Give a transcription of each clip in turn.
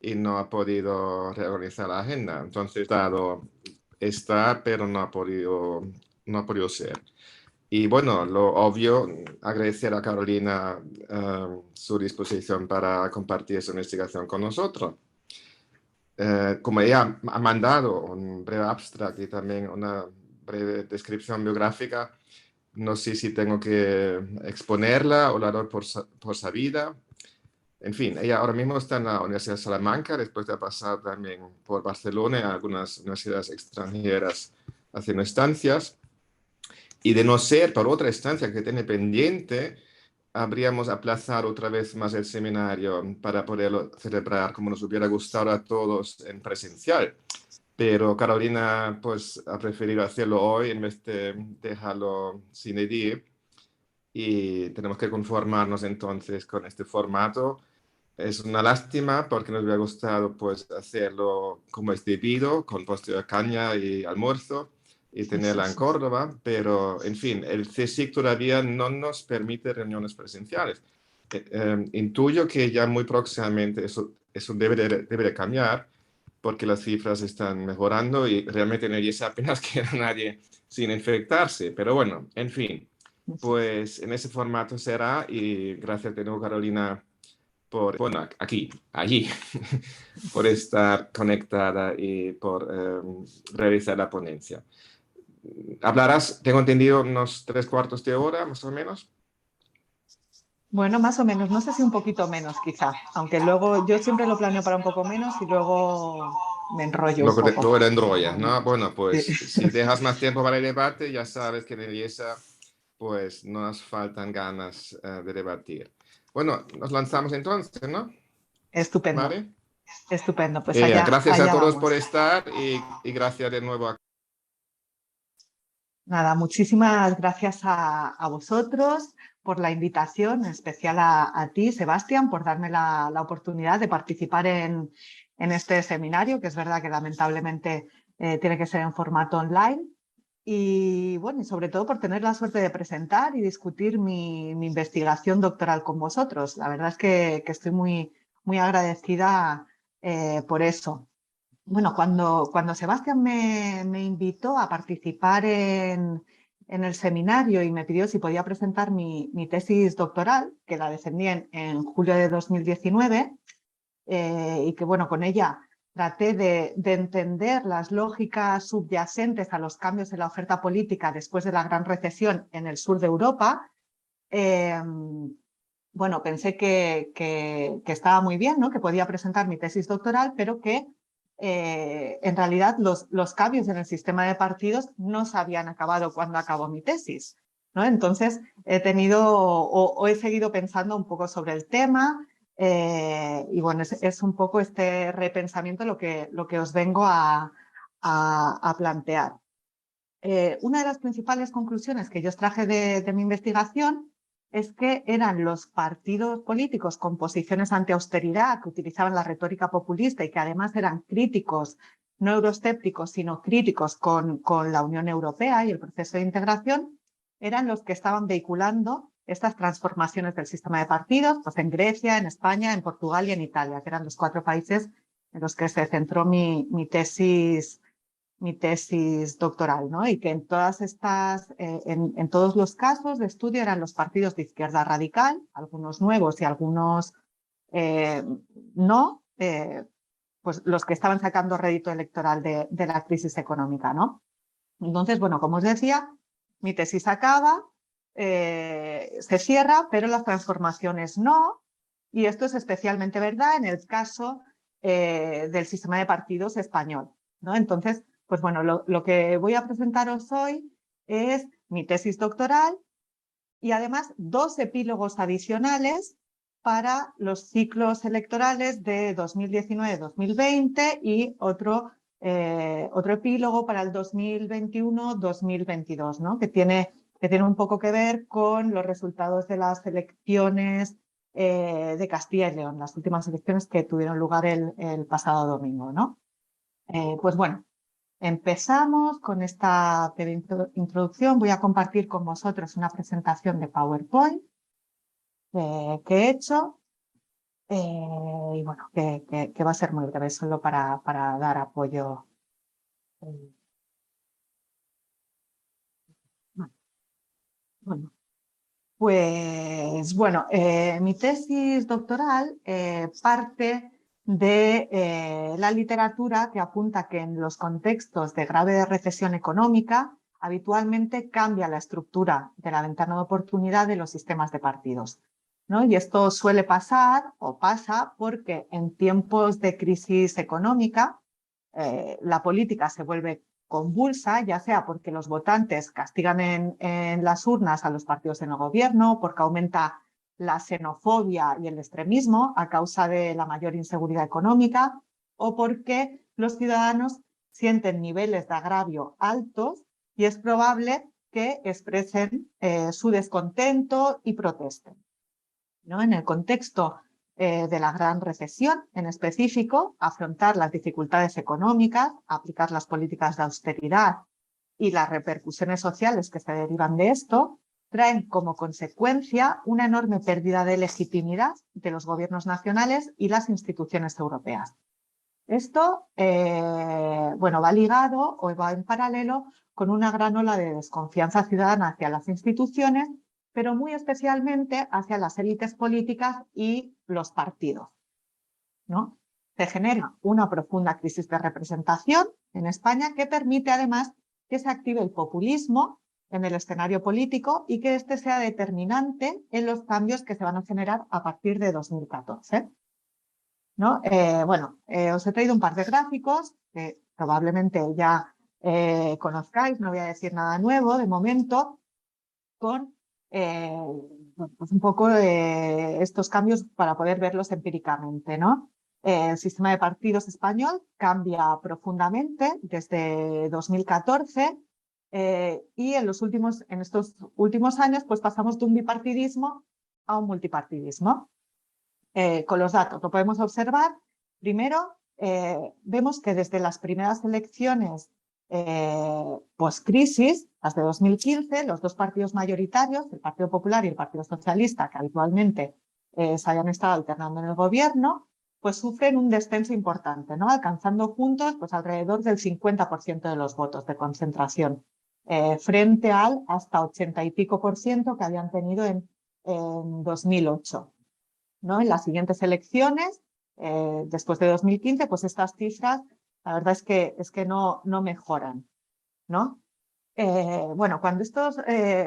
y no ha podido reorganizar la agenda. Entonces, está, pero no ha podido ser. Y bueno, lo obvio, agradecer a Carolina su disposición para compartir su investigación con nosotros. Como ella ha mandado un breve abstract y también una breve descripción biográfica, no sé si tengo que exponerla o hablar por su vida. En fin, ella ahora mismo está en la Universidad de Salamanca, después de pasar también por Barcelona y algunas universidades extranjeras haciendo estancias. Y de no ser por otra estancia que tiene pendiente, habríamos aplazado otra vez más el seminario para poderlo celebrar como nos hubiera gustado a todos en presencial. Pero Carolina pues ha preferido hacerlo hoy en vez de dejarlo sin edit, y tenemos que conformarnos entonces con este formato. Es una lástima porque nos hubiera gustado pues hacerlo como es debido, con postre de caña y almuerzo, y tenerla en Córdoba, pero en fin, el CSIC todavía no nos permite reuniones presenciales. Intuyo que ya muy próximamente eso debe de cambiar, porque las cifras están mejorando y realmente en el IES apenas queda nadie sin infectarse. Pero bueno, en fin, pues en ese formato será, y gracias de nuevo, Carolina, por, bueno, allí, por estar conectada y por realizar la ponencia. Hablarás, tengo entendido, unos 3/4 de hora, más o menos. Bueno, más o menos, no sé si un poquito menos quizá, aunque luego yo siempre lo planeo para un poco menos y luego me enrollo un poco. Luego te enrollas, ¿no? Bueno, Sí. pues si dejas más tiempo para el debate, ya sabes que en el IESA pues no nos faltan ganas de debatir. Bueno, nos lanzamos entonces, ¿no? Estupendo, ¿Vale? estupendo. Pues allá, Gracias a allá todos vamos. por estar y gracias de nuevo a... Nada, muchísimas gracias a vosotros por la invitación, en especial a ti, Sebastián, por darme la oportunidad de participar en este seminario, que es verdad que lamentablemente tiene que ser en formato online. Y bueno, y sobre todo por tener la suerte de presentar y discutir mi investigación doctoral con vosotros. La verdad es que estoy muy agradecida por eso. Bueno, cuando Sebastián me invitó a participar en el seminario y me pidió si podía presentar mi tesis doctoral, que la defendí en julio de 2019, y que bueno, con ella traté de entender las lógicas subyacentes a los cambios en la oferta política después de la gran recesión en el sur de Europa, bueno, pensé que estaba muy bien, ¿no? Que podía presentar mi tesis doctoral, pero que en realidad los cambios en el sistema de partidos no se habían acabado cuando acabó mi tesis, ¿no? Entonces he tenido o he seguido pensando un poco sobre el tema, y bueno, es un poco este repensamiento lo que os vengo a plantear. Una de las principales conclusiones que yo extraje de mi investigación es que eran los partidos políticos con posiciones anti-austeridad, que utilizaban la retórica populista y que además eran críticos, no euroescépticos, sino críticos con la Unión Europea y el proceso de integración, eran los que estaban vehiculando estas transformaciones del sistema de partidos, pues en Grecia, en España, en Portugal y en Italia, que eran los 4 países en los que se centró mi tesis doctoral, ¿no? Y que en todas estas, en todos los casos de estudio eran los partidos de izquierda radical, algunos nuevos y algunos no, pues los que estaban sacando rédito electoral de la crisis económica, ¿no? Entonces, bueno, como os decía, mi tesis acaba, se cierra, pero las transformaciones no, y esto es especialmente verdad en el caso del sistema de partidos español, ¿no? Entonces, pues bueno, lo que voy a presentaros hoy es mi tesis doctoral y además 2 epílogos adicionales para los ciclos electorales de 2019-2020 y otro epílogo para el 2021-2022, ¿no? que tiene un poco que ver con los resultados de las elecciones de Castilla y León, las últimas elecciones que tuvieron lugar el pasado domingo, ¿no? Pues bueno, empezamos con esta breve introducción. Voy a compartir con vosotros una presentación de PowerPoint que he hecho. Y bueno, que va a ser muy breve, solo para dar apoyo. Bueno, pues bueno, mi tesis doctoral parte de la literatura que apunta que en los contextos de grave recesión económica habitualmente cambia la estructura de la ventana de oportunidad de los sistemas de partidos, ¿no? Y esto suele pasar o pasa porque en tiempos de crisis económica la política se vuelve convulsa, ya sea porque los votantes castigan en las urnas a los partidos en el gobierno, porque aumenta la xenofobia y el extremismo a causa de la mayor inseguridad económica, o porque los ciudadanos sienten niveles de agravio altos y es probable que expresen su descontento y protesten, ¿no? En el contexto de la gran recesión, en específico, afrontar las dificultades económicas, aplicar las políticas de austeridad y las repercusiones sociales que se derivan de esto, traen como consecuencia una enorme pérdida de legitimidad de los gobiernos nacionales y las instituciones europeas. Esto bueno, va ligado o va en paralelo con una gran ola de desconfianza ciudadana hacia las instituciones, pero muy especialmente hacia las élites políticas y los partidos, ¿no? Se genera una profunda crisis de representación en España que permite además que se active el populismo en el escenario político y que este sea determinante en los cambios que se van a generar a partir de 2014. ¿No? Bueno, os he traído un par de gráficos que probablemente ya conozcáis, no voy a decir nada nuevo de momento, con pues un poco estos cambios para poder verlos empíricamente, ¿no? El sistema de partidos español cambia profundamente desde 2014 y en estos últimos años pues pasamos de un bipartidismo a un multipartidismo. Con los datos lo podemos observar. Primero, vemos que desde las primeras elecciones post-crisis, las de 2015, los dos partidos mayoritarios, el Partido Popular y el Partido Socialista, que habitualmente se habían estado alternando en el gobierno, pues sufren un descenso importante, ¿no? Alcanzando juntos pues, alrededor del 50% de los votos de concentración, frente al hasta 80 y pico por ciento que habían tenido en 2008. ¿No? En las siguientes elecciones, después de 2015, pues estas cifras, la verdad es que no mejoran, ¿no? Bueno, cuando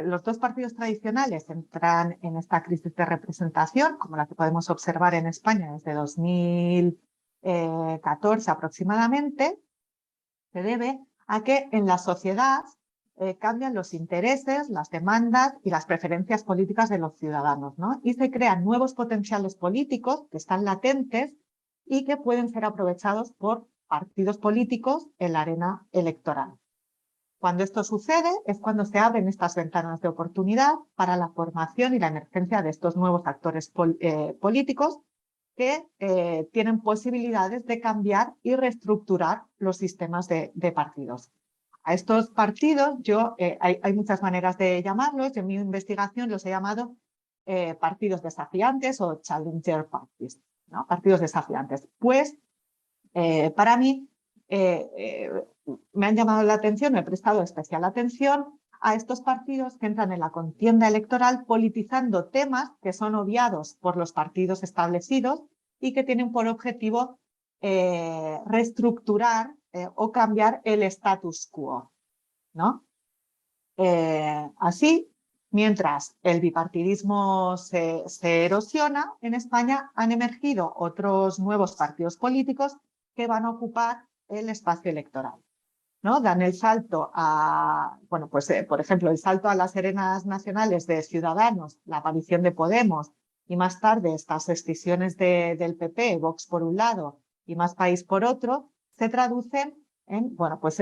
los dos partidos tradicionales entran en esta crisis de representación, como la que podemos observar en España desde 2014 aproximadamente, se debe a que en la sociedad cambian los intereses, las demandas y las preferencias políticas de los ciudadanos, ¿no? Y se crean nuevos potenciales políticos que están latentes y que pueden ser aprovechados por partidos políticos en la arena electoral. Cuando esto sucede es cuando se abren estas ventanas de oportunidad para la formación y la emergencia de estos nuevos actores políticos que tienen posibilidades de cambiar y reestructurar los sistemas de partidos. A estos partidos, hay muchas maneras de llamarlos, en mi investigación los he llamado partidos desafiantes o challenger parties, ¿no? Partidos desafiantes. Pues para mí me han llamado la atención, me he prestado especial atención a estos partidos que entran en la contienda electoral politizando temas que son obviados por los partidos establecidos y que tienen por objetivo reestructurar o cambiar el status quo, ¿no? Así, mientras el bipartidismo se erosiona, en España han emergido otros nuevos partidos políticos que van a ocupar el espacio electoral, ¿no? Dan el salto a, bueno, pues por ejemplo, el salto a las arenas nacionales de Ciudadanos, la aparición de Podemos y más tarde estas escisiones del PP, Vox por un lado y Más País por otro, se traducen en, bueno, pues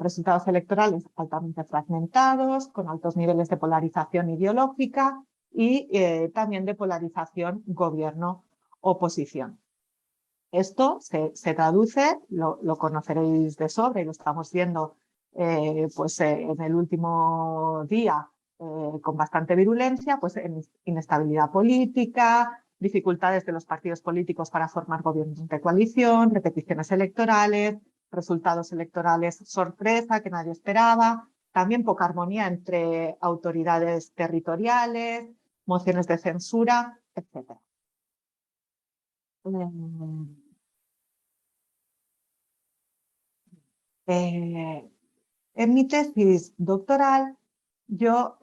resultados electorales altamente fragmentados, con altos niveles de polarización ideológica y también de polarización gobierno-oposición. Esto se traduce, lo conoceréis de sobra y lo estamos viendo pues, en el último día con bastante virulencia, pues en inestabilidad política, dificultades de los partidos políticos para formar gobiernos de coalición, repeticiones electorales, resultados electorales sorpresa que nadie esperaba, también poca armonía entre autoridades territoriales, mociones de censura, etc. En mi tesis doctoral, yo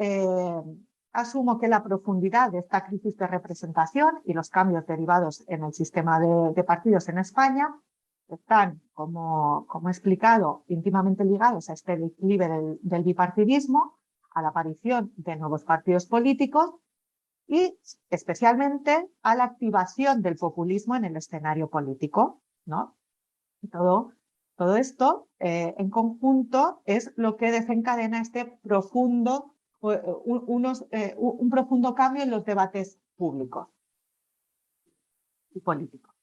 asumo que la profundidad de esta crisis de representación y los cambios derivados en el sistema de partidos en España están, como he explicado, íntimamente ligados a este declive del bipartidismo, a la aparición de nuevos partidos políticos y especialmente a la activación del populismo en el escenario político, ¿no? Todo esto en conjunto es lo que desencadena este profundo, un profundo cambio en los debates públicos y políticos.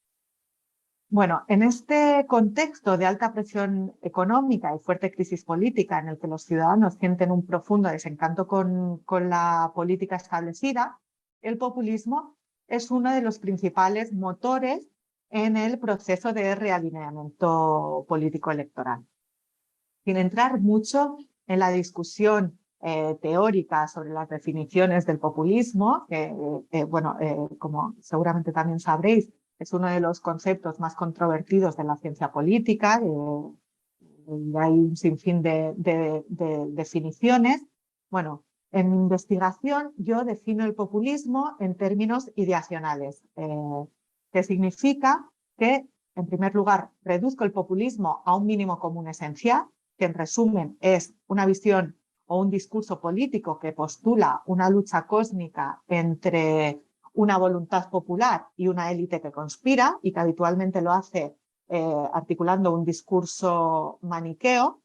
Bueno, en este contexto de alta presión económica y fuerte crisis política en el que los ciudadanos sienten un profundo desencanto con la política establecida, el populismo es uno de los principales motores en el proceso de realineamiento político electoral. Sin entrar mucho en la discusión teórica sobre las definiciones del populismo, que, como seguramente también sabréis, es uno de los conceptos más controvertidos de la ciencia política, y hay un sinfín de definiciones. Bueno, en mi investigación yo defino el populismo en términos ideacionales, que significa que, en primer lugar, reduzco el populismo a un mínimo común esencial, que en resumen es una visión o un discurso político que postula una lucha cósmica entre una voluntad popular y una élite que conspira y que habitualmente lo hace articulando un discurso maniqueo,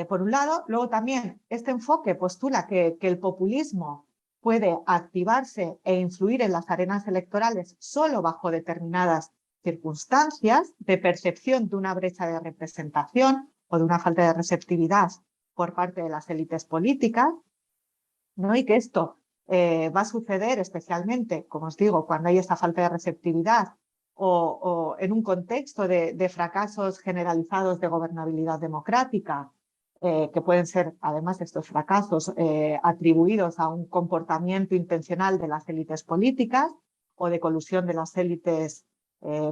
por un lado. Luego también este enfoque postula que el populismo puede activarse e influir en las arenas electorales solo bajo determinadas circunstancias de percepción de una brecha de representación o de una falta de receptividad por parte de las élites políticas, ¿no? Y que esto va a suceder especialmente, como os digo, cuando hay esa falta de receptividad o en un contexto de fracasos generalizados de gobernabilidad democrática, que pueden ser, además, estos fracasos atribuidos a un comportamiento intencional de las élites políticas o de colusión de las élites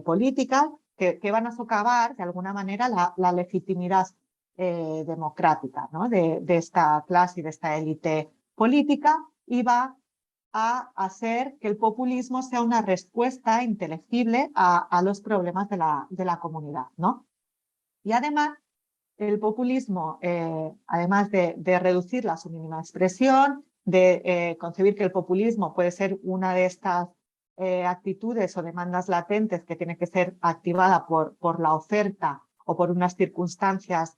políticas, que van a socavar, de alguna manera, la legitimidad democrática, ¿no? de esta clase y de esta élite política, y va a hacer que el populismo sea una respuesta inteligible a los problemas de la comunidad, ¿no? Y además, el populismo, además de reducirla a su mínima expresión, de concebir que el populismo puede ser una de estas actitudes o demandas latentes que tiene que ser activada por la oferta o por unas circunstancias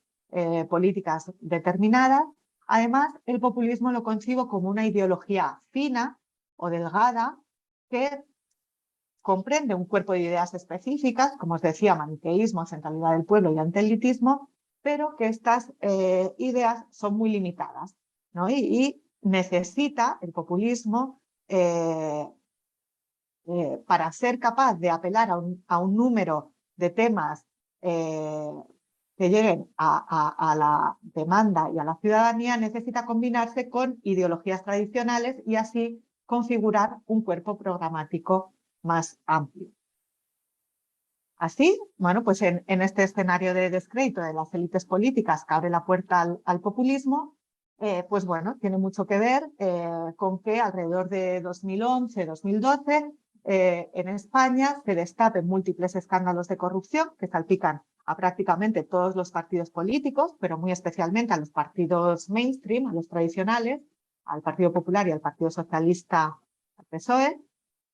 políticas determinadas. Además, el populismo lo concibo como una ideología fina o delgada que comprende un cuerpo de ideas específicas, como os decía, maniqueísmo, centralidad del pueblo y antielitismo, pero que estas ideas son muy limitadas, ¿no? Y necesita el populismo para ser capaz de apelar a un número de temas que lleguen a la demanda y a la ciudadanía, necesita combinarse con ideologías tradicionales y así configurar un cuerpo programático más amplio. Así, bueno, pues en este escenario de descrédito de las élites políticas que abre la puerta al populismo, pues bueno, tiene mucho que ver con que alrededor de 2011-2012 en España se destapen múltiples escándalos de corrupción que salpican a prácticamente todos los partidos políticos, pero muy especialmente a los partidos mainstream, a los tradicionales, al Partido Popular y al Partido Socialista, al PSOE.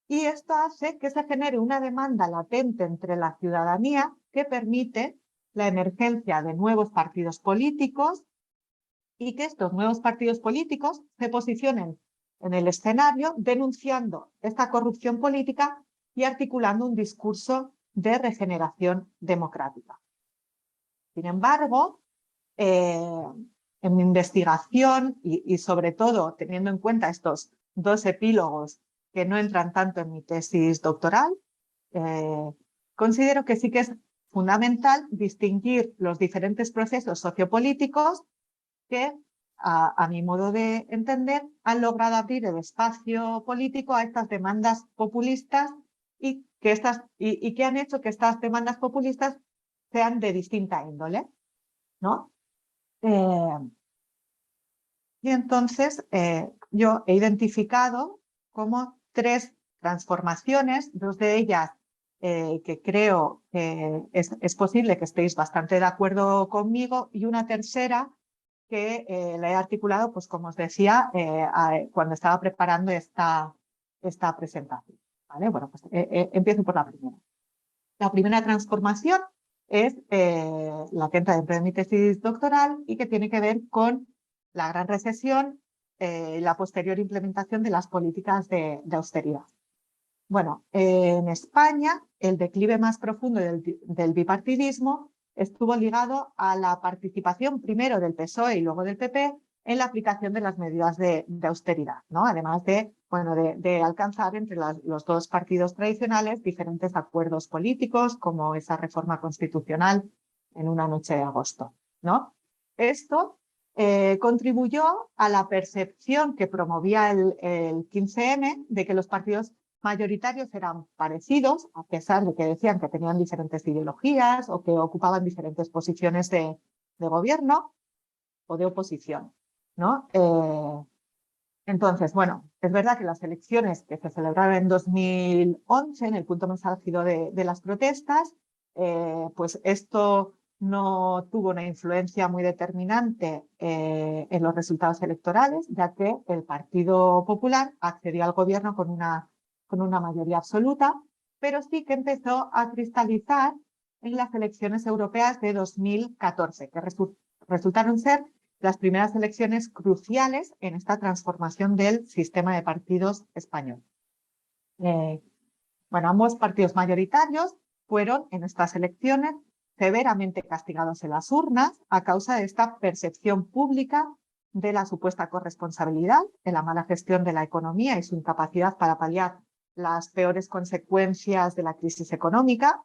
Y esto hace que se genere una demanda latente entre la ciudadanía que permite la emergencia de nuevos partidos políticos y que estos nuevos partidos políticos se posicionen en el escenario denunciando esta corrupción política y articulando un discurso de regeneración democrática. Sin embargo, en mi investigación y sobre todo teniendo en cuenta estos dos epílogos que no entran tanto en mi tesis doctoral, considero que sí que es fundamental distinguir los diferentes procesos sociopolíticos que, a mi modo de entender, han logrado abrir el espacio político a estas demandas populistas y que han hecho que estas demandas populistas sean de distinta índole, ¿no? Y entonces yo he identificado como 3 transformaciones, 2 de ellas que creo que es posible que estéis bastante de acuerdo conmigo, y una tercera que la he articulado, pues como os decía, cuando estaba preparando esta presentación. ¿Vale? Bueno, pues empiezo por la primera. La primera transformación es la que entra dentro de mi tesis doctoral y que tiene que ver con la gran recesión y la posterior implementación de las políticas de austeridad. Bueno, en España el declive más profundo del bipartidismo estuvo ligado a la participación primero del PSOE y luego del PP en la aplicación de las medidas de austeridad, ¿no? Además de, bueno, de alcanzar entre los 2 partidos tradicionales diferentes acuerdos políticos, como esa reforma constitucional en una noche de agosto, ¿no? Esto contribuyó a la percepción que promovía el 15M de que los partidos mayoritarios eran parecidos, a pesar de que decían que tenían diferentes ideologías o que ocupaban diferentes posiciones de gobierno o de oposición, ¿no? Entonces, bueno, es verdad que las elecciones que se celebraron en 2011, en el punto más álgido de las protestas, pues esto no tuvo una influencia muy determinante en los resultados electorales, ya que el Partido Popular accedió al gobierno con una mayoría absoluta, pero sí que empezó a cristalizar en las elecciones europeas de 2014, que resultaron ser las primeras elecciones cruciales en esta transformación del sistema de partidos español. Bueno, ambos partidos mayoritarios fueron en estas elecciones severamente castigados en las urnas a causa de esta percepción pública de la supuesta corresponsabilidad en la mala gestión de la economía y su incapacidad para paliar las peores consecuencias de la crisis económica,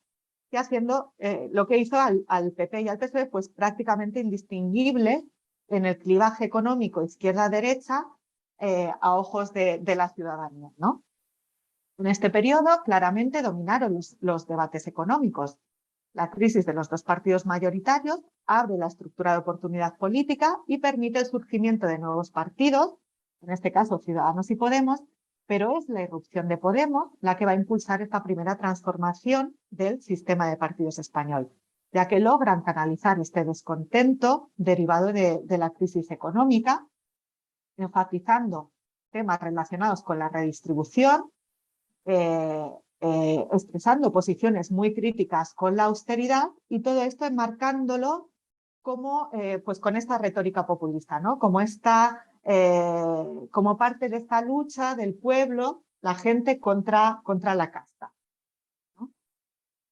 y haciendo lo que hizo al PP y al PSOE pues prácticamente indistinguible en el clivaje económico izquierda-derecha a ojos de la ciudadanía, ¿no? En este periodo claramente dominaron los debates económicos. La crisis de los 2 partidos mayoritarios abre la estructura de oportunidad política y permite el surgimiento de nuevos partidos, en este caso Ciudadanos y Podemos, pero es la irrupción de Podemos la que va a impulsar esta primera transformación del sistema de partidos español, ya que logran canalizar este descontento derivado de la crisis económica, enfatizando temas relacionados con la redistribución, expresando posiciones muy críticas con la austeridad, y todo esto enmarcándolo como, pues con esta retórica populista, ¿no? Como parte de esta lucha del pueblo, la gente contra la casta, ¿no?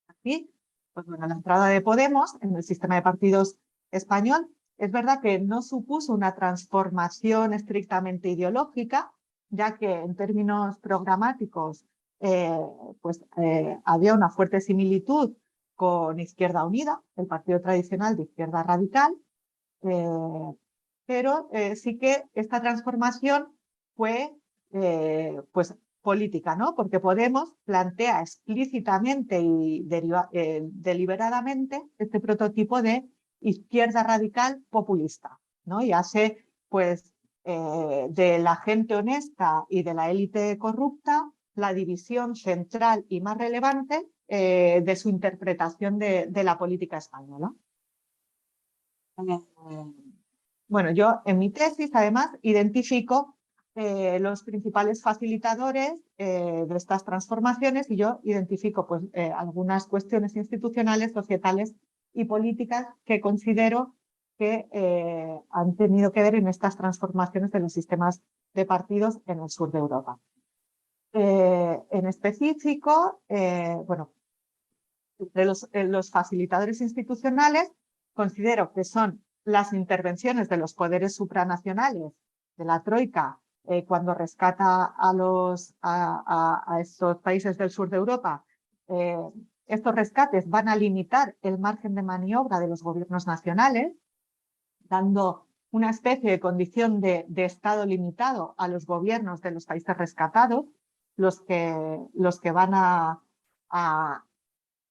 Aquí, pues bueno, la entrada de Podemos en el sistema de partidos español es verdad que no supuso una transformación estrictamente ideológica, ya que en términos programáticos había una fuerte similitud con Izquierda Unida, el partido tradicional de izquierda radical, pero sí que esta transformación fue pues política, ¿no? Porque Podemos plantea explícitamente y deliberadamente este prototipo de izquierda radical populista, ¿no? Y hace pues de la gente honesta y de la élite corrupta la división central y más relevante de su interpretación de la política española. Bueno, yo en mi tesis además identifico los principales facilitadores de estas transformaciones, y yo identifico pues, algunas cuestiones institucionales, societales y políticas que considero que han tenido que ver en estas transformaciones de los sistemas de partidos en el sur de Europa. En específico, bueno, entre los facilitadores institucionales considero que son las intervenciones de los poderes supranacionales, de la Troika cuando rescata a estos países del sur de Europa, estos rescates van a limitar el margen de maniobra de los gobiernos nacionales, dando una especie de condición de Estado limitado a los gobiernos de los países rescatados, los que van a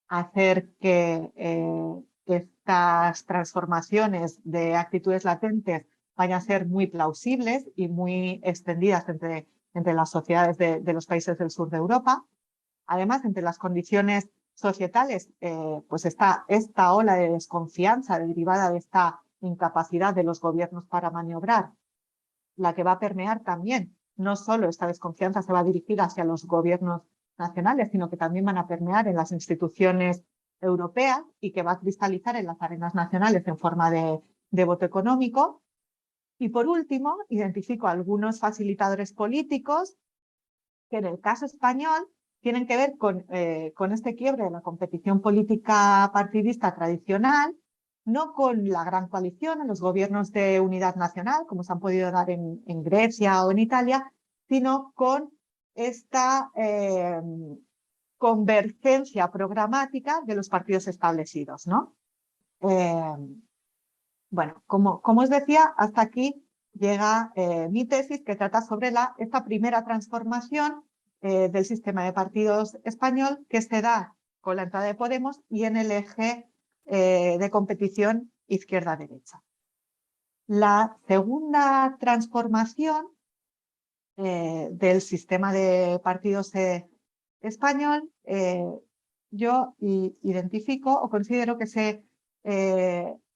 hacer que estas transformaciones de actitudes latentes vayan a ser muy plausibles y muy extendidas entre las sociedades de los países del sur de Europa. Además, entre las condiciones societales, pues está esta ola de desconfianza derivada de esta incapacidad de los gobiernos para maniobrar, la que va a permear también. No solo esta desconfianza se va a dirigir hacia los gobiernos nacionales, sino que también van a permear en las instituciones europeas y que va a cristalizar en las arenas nacionales en forma de voto económico. Y por último, identifico algunos facilitadores políticos que en el caso español tienen que ver con este quiebre de la competición política partidista tradicional, no con la gran coalición en los gobiernos de unidad nacional, como se han podido dar en Grecia o en Italia, sino con esta convergencia programática de los partidos establecidos, ¿no? Bueno, como os decía, hasta aquí llega mi tesis, que trata sobre esta primera transformación del sistema de partidos español, que se da con la entrada de Podemos y en el eje de competición izquierda-derecha. La segunda transformación del sistema de partidos español, yo identifico o considero que se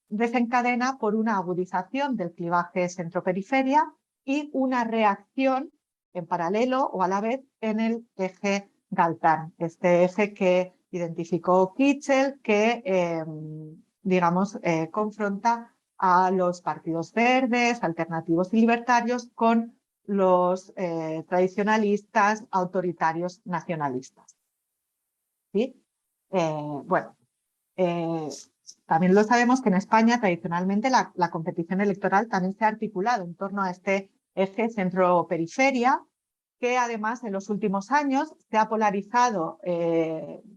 desencadena por una agudización del clivaje centro-periferia y una reacción en paralelo o a la vez en el eje Galtán, este eje que identificó Kitchell, que digamos confronta a los partidos verdes, alternativos y libertarios con los tradicionalistas, autoritarios, nacionalistas. ¿Sí? Bueno, también lo sabemos que en España tradicionalmente la competición electoral también se ha articulado en torno a este eje centro-periferia, que además en los últimos años se ha polarizado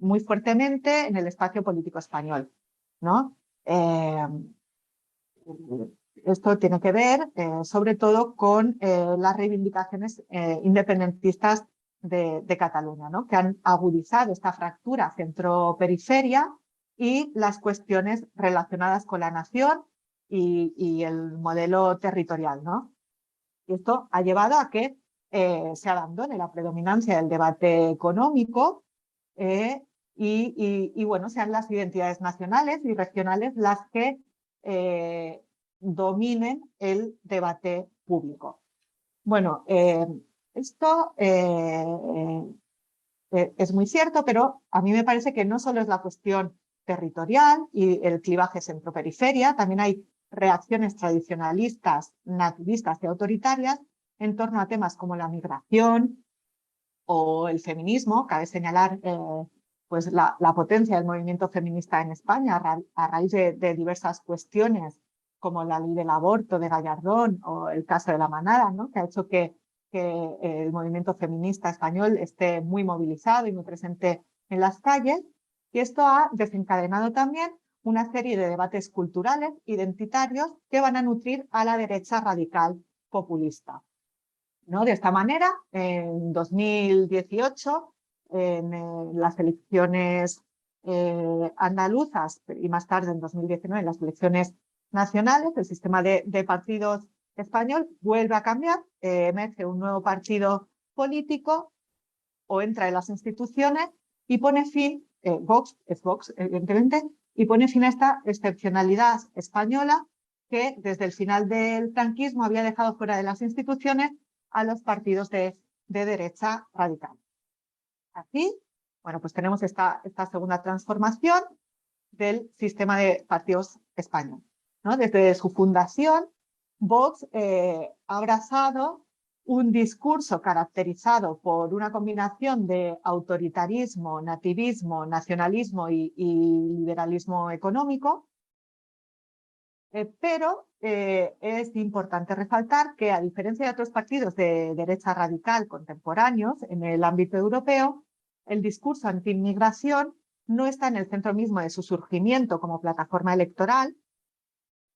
muy fuertemente en el espacio político español, ¿no? Esto tiene que ver sobre todo con las reivindicaciones independentistas de Cataluña, ¿no? Que han agudizado esta fractura centro-periferia y las cuestiones relacionadas con la nación y el modelo territorial, ¿no? Y esto ha llevado a que se abandone la predominancia del debate económico y bueno, sean las identidades nacionales y regionales las que dominen el debate público. Bueno, esto es muy cierto, pero a mí me parece que no solo es la cuestión territorial y el clivaje centro-periferia, también hay reacciones tradicionalistas, nativistas y autoritarias en torno a temas como la migración o el feminismo. Cabe señalar pues la potencia del movimiento feminista en España a raíz de diversas cuestiones como la ley del aborto de Gallardón o el caso de la manada, ¿no? Que ha hecho que el movimiento feminista español esté muy movilizado y muy presente en las calles. Y esto ha desencadenado también una serie de debates culturales, identitarios, que van a nutrir a la derecha radical populista, ¿no? De esta manera, en 2018, en las elecciones andaluzas y más tarde en 2019 en las elecciones nacionales, el sistema de partidos español vuelve a cambiar, emerge un nuevo partido político o entra en las instituciones y pone fin, Vox, es Vox evidentemente, y pone fin a esta excepcionalidad española que desde el final del franquismo había dejado fuera de las instituciones a los partidos de derecha radical. Así, bueno, pues tenemos esta segunda transformación del sistema de partidos español, ¿no? Desde su fundación, Vox ha abrazado un discurso caracterizado por una combinación de autoritarismo, nativismo, nacionalismo y liberalismo económico, Pero es importante resaltar que, a diferencia de otros partidos de derecha radical contemporáneos en el ámbito europeo, el discurso anti-inmigración no está en el centro mismo de su surgimiento como plataforma electoral,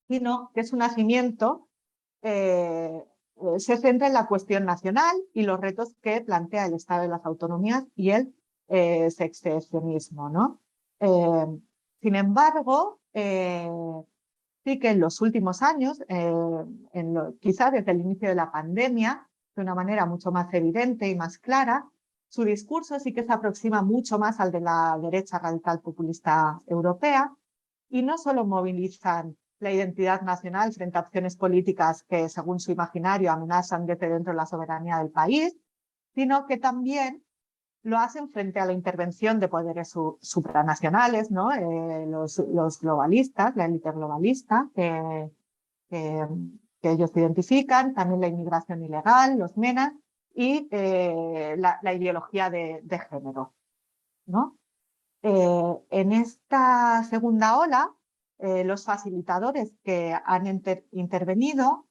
sino que su nacimiento se centra en la cuestión nacional y los retos que plantea el Estado de las Autonomías y el sexenionismo, ¿no? Sin embargo, sí que en los últimos años, quizás desde el inicio de la pandemia, de una manera mucho más evidente y más clara, su discurso sí que se aproxima mucho más al de la derecha radical populista europea, y no solo movilizan la identidad nacional frente a opciones políticas que, según su imaginario, amenazan desde dentro la soberanía del país, sino que también lo hacen frente a la intervención de poderes supranacionales, ¿no? Los globalistas, la élite globalista, que, que ellos identifican, también la inmigración ilegal, los MENA, y la ideología de género, ¿no? En esta segunda ola, los facilitadores que han intervenido,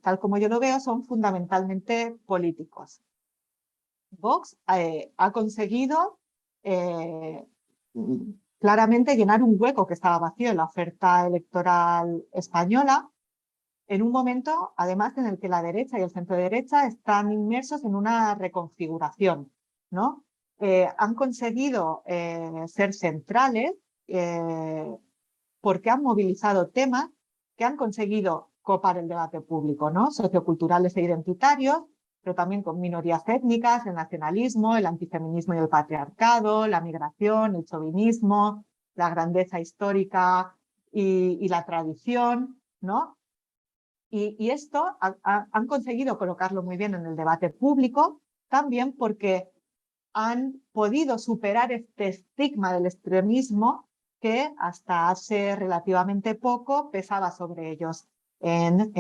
tal como yo lo veo, son fundamentalmente políticos. Vox ha conseguido claramente llenar un hueco que estaba vacío en la oferta electoral española, en un momento, además, en el que la derecha y el centro derecha están inmersos en una reconfiguración, ¿no? Han conseguido ser centrales porque han movilizado temas que han conseguido copar el debate público, ¿no? Socioculturales e identitarios, pero también con minorías étnicas, el nacionalismo, el antifeminismo y el patriarcado, la migración, el chauvinismo, la grandeza histórica y la tradición, ¿no? Y esto han conseguido colocarlo muy bien en el debate público, también porque han podido superar este estigma del extremismo que hasta hace relativamente poco pesaba sobre ellos en,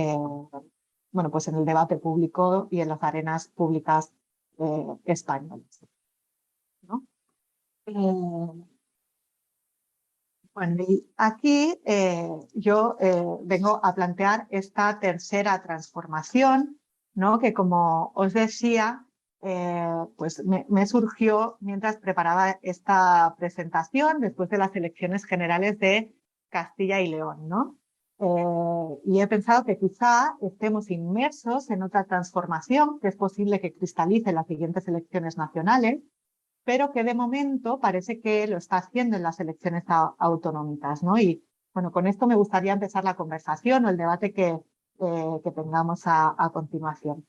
bueno, pues en el debate público y en las arenas públicas españolas, ¿no? Bueno, y aquí yo vengo a plantear esta tercera transformación, ¿no? Que, como os decía, pues me surgió mientras preparaba esta presentación después de las elecciones generales de Castilla y León, ¿no? Y he pensado que quizá estemos inmersos en otra transformación que es posible que cristalice en las siguientes elecciones nacionales, pero que de momento parece que lo está haciendo en las elecciones autonómicas, ¿no? Y bueno, con esto me gustaría empezar la conversación o el debate que tengamos a continuación.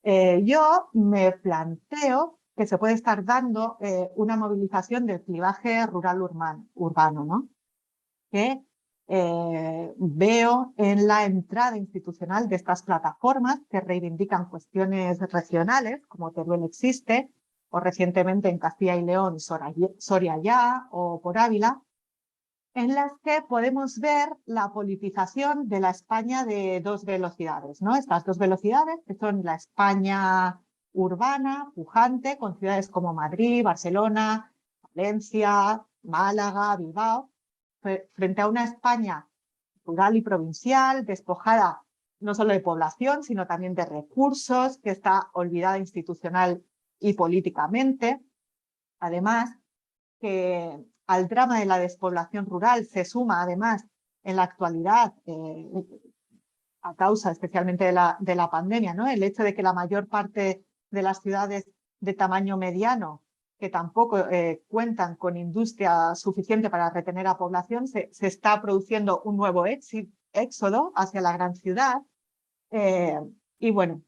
Yo me planteo que se puede estar dando una movilización del clivaje rural-urbano, ¿no? Que veo en la entrada institucional de estas plataformas que reivindican cuestiones regionales, como Teruel existe, o recientemente en Castilla y León, Soria Ya, o por Ávila, en las que podemos ver la politización de la España de dos velocidades, ¿no? Estas dos velocidades, que son la España urbana, pujante, con ciudades como Madrid, Barcelona, Valencia, Málaga, Bilbao, frente a una España rural y provincial, despojada no solo de población, sino también de recursos, que está olvidada institucional y políticamente. Además, que al drama de la despoblación rural se suma, además, en la actualidad, a causa especialmente de la pandemia, ¿no? El hecho de que la mayor parte de las ciudades de tamaño mediano, que tampoco cuentan con industria suficiente para retener a población, se está produciendo un nuevo éxodo hacia la gran ciudad. Y bueno,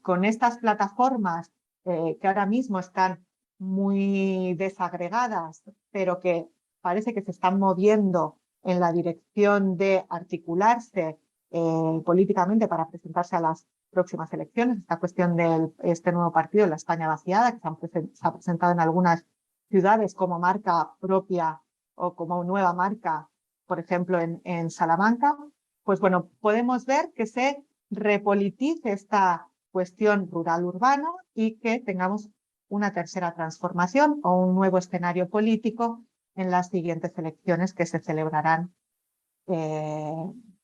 con estas plataformas que ahora mismo están muy desagregadas, pero que parece que se están moviendo en la dirección de articularse políticamente para presentarse a las próximas elecciones. Esta cuestión de este nuevo partido, la España vaciada, que se ha presentado en algunas ciudades como marca propia o como nueva marca, por ejemplo, en Salamanca. Pues bueno, podemos ver que se repolitice esta cuestión rural-urbano y que tengamos una tercera transformación o un nuevo escenario político en las siguientes elecciones que se celebrarán.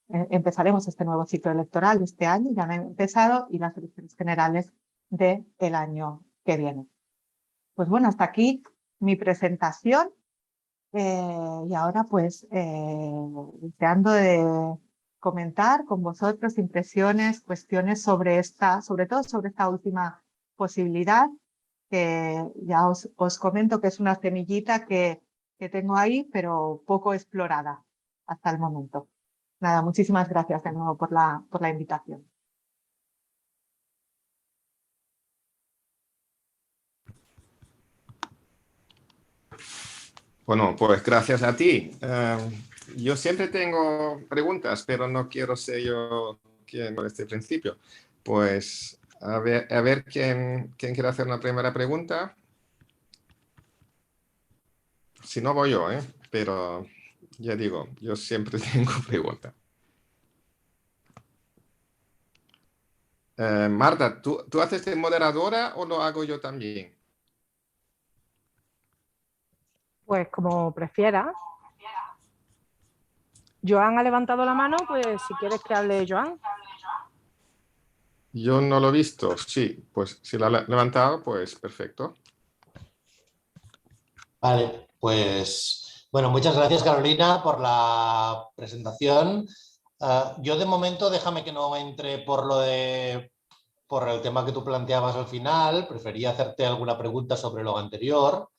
Empezaremos este nuevo ciclo electoral este año, ya han empezado, y las elecciones generales del año que viene. Pues bueno, hasta aquí mi presentación y ahora pues deseando de comentar con vosotros impresiones, cuestiones sobre todo sobre esta última posibilidad, que ya os comento que es una semillita que tengo ahí, pero poco explorada hasta el momento. Nada, muchísimas gracias de nuevo por la invitación. Bueno, pues gracias a ti. Yo siempre tengo preguntas, pero no quiero ser yo quien por este principio. Pues a ver quién quiere hacer una primera pregunta. Si no voy yo, pero ya digo, yo siempre tengo preguntas. Marta, ¿tú haces de moderadora o lo hago yo también? Pues como prefieras. Joan ha levantado la mano, pues si quieres que hable Joan. Yo no lo he visto, sí, pues si lo ha levantado, pues perfecto. Vale, pues bueno, muchas gracias Carolina por la presentación. Yo de momento déjame que no entre por el tema que tú planteabas al final, prefería hacerte alguna pregunta sobre lo anterior.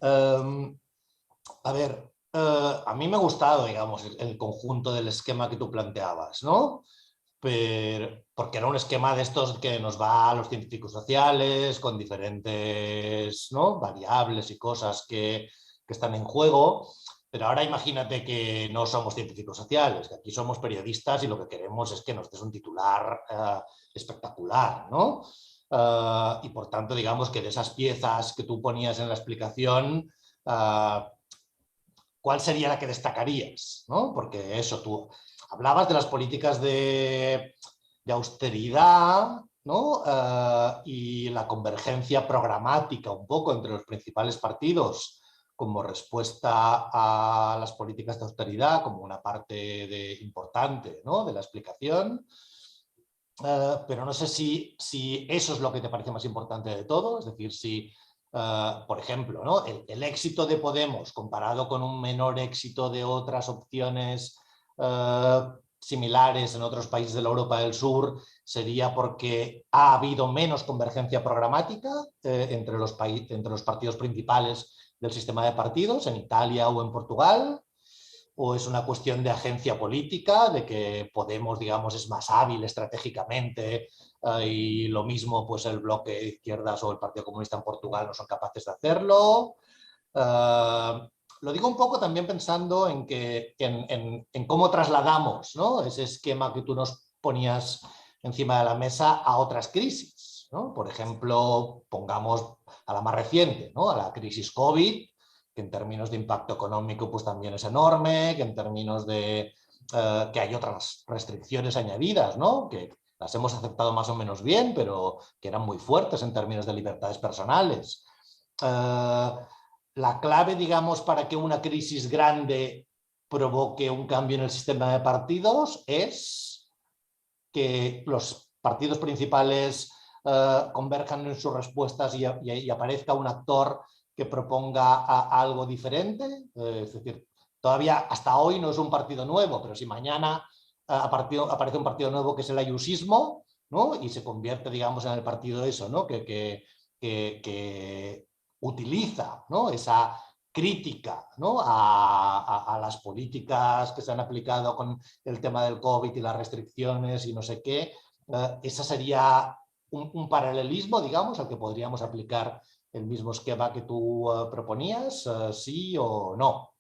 A ver, a mí me ha gustado, digamos, el conjunto del esquema que tú planteabas, ¿no? Porque era un esquema de estos que nos va a los científicos sociales, con diferentes, ¿no?, variables y cosas que están en juego. Pero ahora imagínate que no somos científicos sociales, que aquí somos periodistas y lo que queremos es que nos des un titular espectacular, ¿no? Y por tanto, digamos que de esas piezas que tú ponías en la explicación, ¿cuál sería la que destacarías? ¿No? Porque eso, tú hablabas de las políticas de austeridad, ¿no? Y la convergencia programática un poco entre los principales partidos como respuesta a las políticas de austeridad, como una parte importante, ¿no?, de la explicación. Pero no sé si eso es lo que te parece más importante de todo, es decir, si, por ejemplo, ¿no?, el éxito de Podemos comparado con un menor éxito de otras opciones similares en otros países de la Europa del Sur sería porque ha habido menos convergencia programática entre los partidos principales del sistema de partidos, en Italia o en Portugal, o es una cuestión de agencia política, de que Podemos, digamos, es más hábil estratégicamente y lo mismo pues el bloque de izquierdas o el Partido Comunista en Portugal no son capaces de hacerlo. Lo digo un poco también pensando en cómo trasladamos, ¿no?, ese esquema que tú nos ponías encima de la mesa a otras crisis, ¿no? Por ejemplo, pongamos a la más reciente, ¿no?, a la crisis COVID, que en términos de impacto económico pues también es enorme, que en términos de que hay otras restricciones añadidas, ¿no?, que las hemos aceptado más o menos bien, pero que eran muy fuertes en términos de libertades personales. La clave, digamos, para que una crisis grande provoque un cambio en el sistema de partidos es que los partidos principales converjan en sus respuestas y aparezca un actor que proponga algo diferente. Es decir, todavía hasta hoy no es un partido nuevo, pero si mañana aparece un partido nuevo que es el ayusismo, ¿no?, y se convierte, digamos, en el partido eso, ¿no?, que utiliza, ¿no?, esa crítica, ¿no?, a las políticas que se han aplicado con el tema del COVID y las restricciones y no sé qué, esa sería un paralelismo, digamos, al que podríamos aplicar el mismo esquema que tú proponías, sí o no.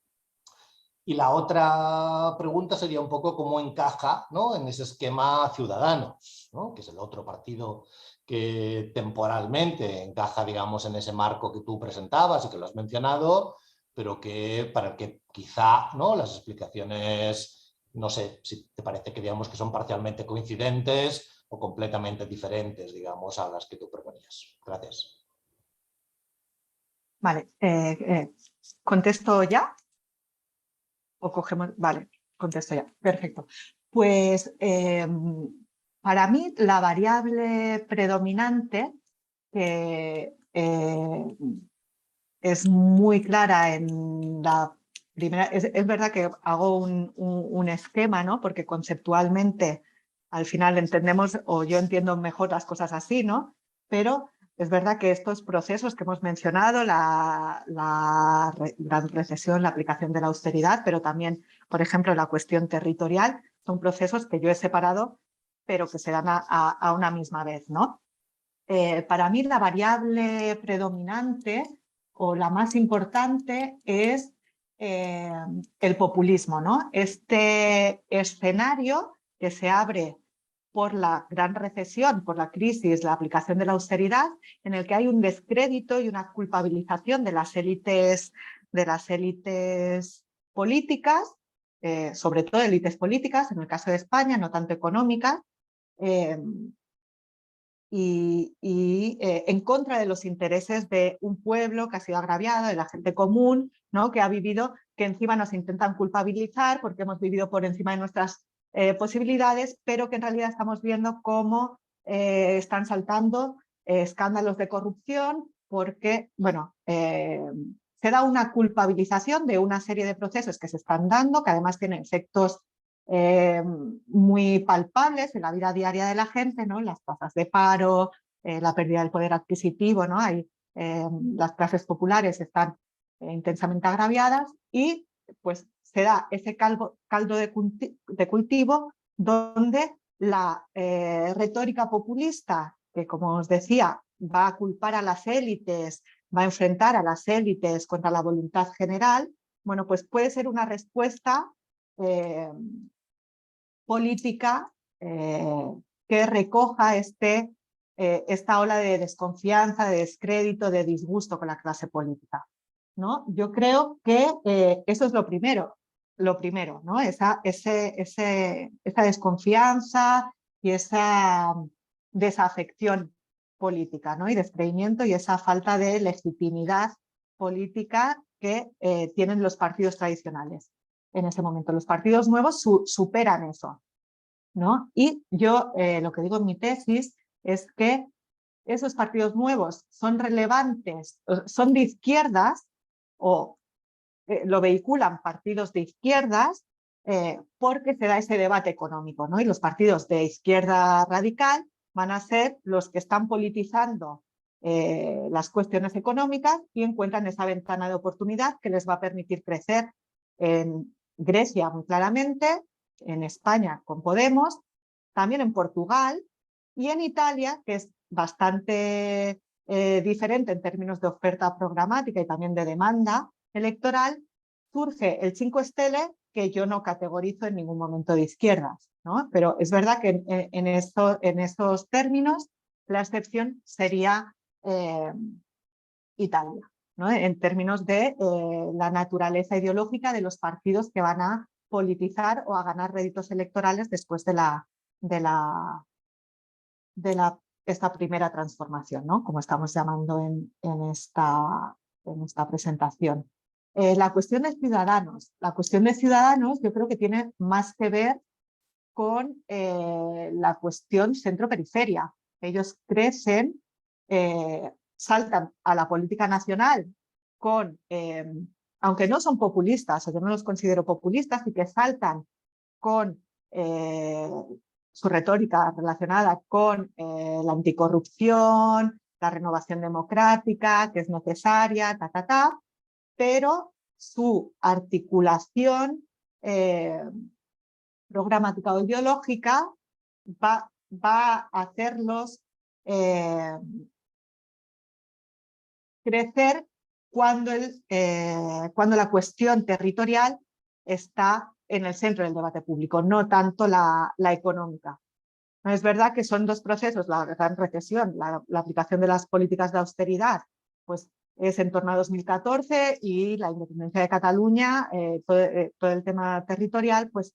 Y la otra pregunta sería un poco cómo encaja, ¿no?, en ese esquema Ciudadanos, ¿no?, que es el otro partido que temporalmente encaja, digamos, en ese marco que tú presentabas y que lo has mencionado, pero que para el que quizá, ¿no?, las explicaciones, no sé si te parece que, digamos, que son parcialmente coincidentes o completamente diferentes, digamos, a las que tú proponías. Gracias. Vale, ¿contesto ya? ¿O cogemos? Vale, contesto ya. Perfecto. Pues para mí la variable predominante que es muy clara en la primera, es verdad que hago un esquema, ¿no? Porque conceptualmente al final entendemos, o yo entiendo mejor las cosas así, ¿no? Pero es verdad que estos procesos que hemos mencionado, la gran recesión, la aplicación de la austeridad, pero también, por ejemplo, la cuestión territorial, son procesos que yo he separado, pero que se dan a una misma vez, ¿no? Para mí la variable predominante o la más importante es el populismo, ¿no? Este escenario que se abre por la gran recesión, por la crisis, la aplicación de la austeridad, en el que hay un descrédito y una culpabilización de las élites políticas, sobre todo élites políticas, en el caso de España, no tanto económicas, en contra de los intereses de un pueblo que ha sido agraviado, de la gente común, ¿no? Que ha vivido, que encima nos intentan culpabilizar porque hemos vivido por encima de nuestras posibilidades, pero que en realidad estamos viendo cómo están saltando escándalos de corrupción porque, bueno, se da una culpabilización de una serie de procesos que se están dando, que además tienen efectos muy palpables en la vida diaria de la gente, ¿no? Las tasas de paro, la pérdida del poder adquisitivo, ¿no? Las clases populares están intensamente agraviadas y pues se da ese caldo de cultivo donde la retórica populista, que como os decía, va a culpar a las élites, va a enfrentar a las élites contra la voluntad general, bueno, pues puede ser una respuesta política que recoja esta ola de desconfianza, de descrédito, de disgusto con la clase política, ¿no? Yo creo que eso es lo primero, ¿no? Esa desconfianza y esa desafección política, ¿no? Y descreimiento y esa falta de legitimidad política que tienen los partidos tradicionales en ese momento. Los partidos nuevos superan eso, ¿no? Y yo lo que digo en mi tesis es que esos partidos nuevos son relevantes, son de izquierdas o lo vehiculan partidos de izquierdas porque se da ese debate económico, ¿no? Y los partidos de izquierda radical van a ser los que están politizando las cuestiones económicas y encuentran esa ventana de oportunidad que les va a permitir crecer en Grecia muy claramente, en España con Podemos, también en Portugal y en Italia, que es bastante diferente en términos de oferta programática y también de demanda electoral, surge el 5 Stelle, que yo no categorizo en ningún momento de izquierdas, ¿no? Pero es verdad que en estos términos la excepción sería Italia, ¿no? En términos de la naturaleza ideológica de los partidos que van a politizar o a ganar réditos electorales después de esta primera transformación, ¿no? Como estamos llamando en esta presentación. La cuestión de Ciudadanos. La cuestión de Ciudadanos yo creo que tiene más que ver con la cuestión centro-periferia. Ellos crecen, saltan a la política nacional con, aunque no son populistas, o yo no los considero populistas, y que saltan con su retórica relacionada con la anticorrupción, la renovación democrática, que es necesaria, pero su articulación programática o ideológica va a hacerlos crecer cuando la cuestión territorial está en el centro del debate público, no tanto la económica. No es verdad que son dos procesos, la gran recesión, la aplicación de las políticas de austeridad, pues es en torno a 2014 y la independencia de Cataluña, todo el tema territorial, pues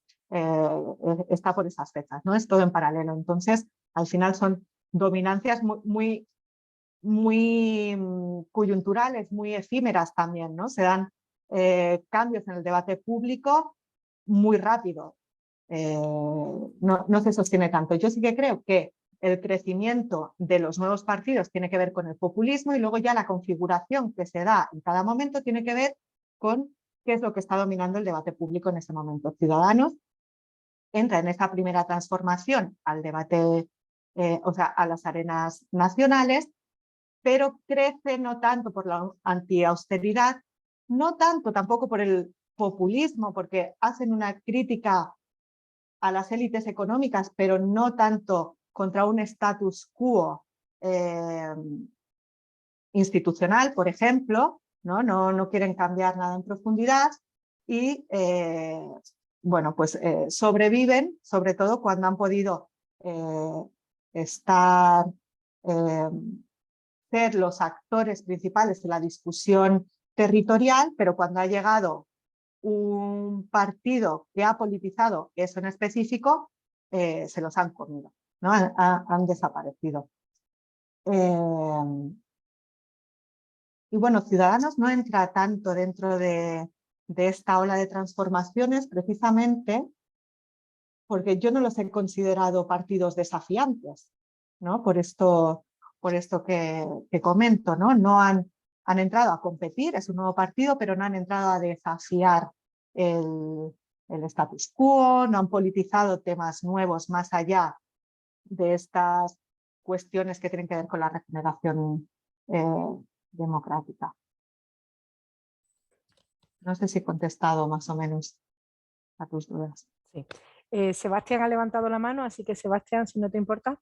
está por esas fechas, ¿no? Es todo en paralelo. Entonces, al final son dominancias muy muy coyunturales, muy efímeras también, ¿no? Se dan cambios en el debate público muy rápido. No se sostiene tanto. Yo sí que creo que el crecimiento de los nuevos partidos tiene que ver con el populismo y luego ya la configuración que se da en cada momento tiene que ver con qué es lo que está dominando el debate público en ese momento. Ciudadanos entra en esa primera transformación al debate, o sea, a las arenas nacionales, pero crece no tanto por la antiausteridad, no tanto tampoco por el populismo, porque hacen una crítica a las élites económicas, pero no tanto contra un status quo institucional, por ejemplo, no quieren cambiar nada en profundidad y bueno, pues sobreviven, sobre todo cuando han podido estar, ser los actores principales de la discusión territorial, pero cuando ha llegado un partido que ha politizado eso en específico, se los han comido, ¿no? Han desaparecido. Y bueno, Ciudadanos no entra tanto dentro de esta ola de transformaciones precisamente porque yo no los he considerado partidos desafiantes, ¿no? Por esto que comento, ¿no? No han entrado a competir, es un nuevo partido, pero no han entrado a desafiar el status quo, no han politizado temas nuevos más allá de estas cuestiones que tienen que ver con la regeneración democrática. No sé si he contestado más o menos a tus dudas. Sí. Sebastián ha levantado la mano, así que Sebastián, si no te importa.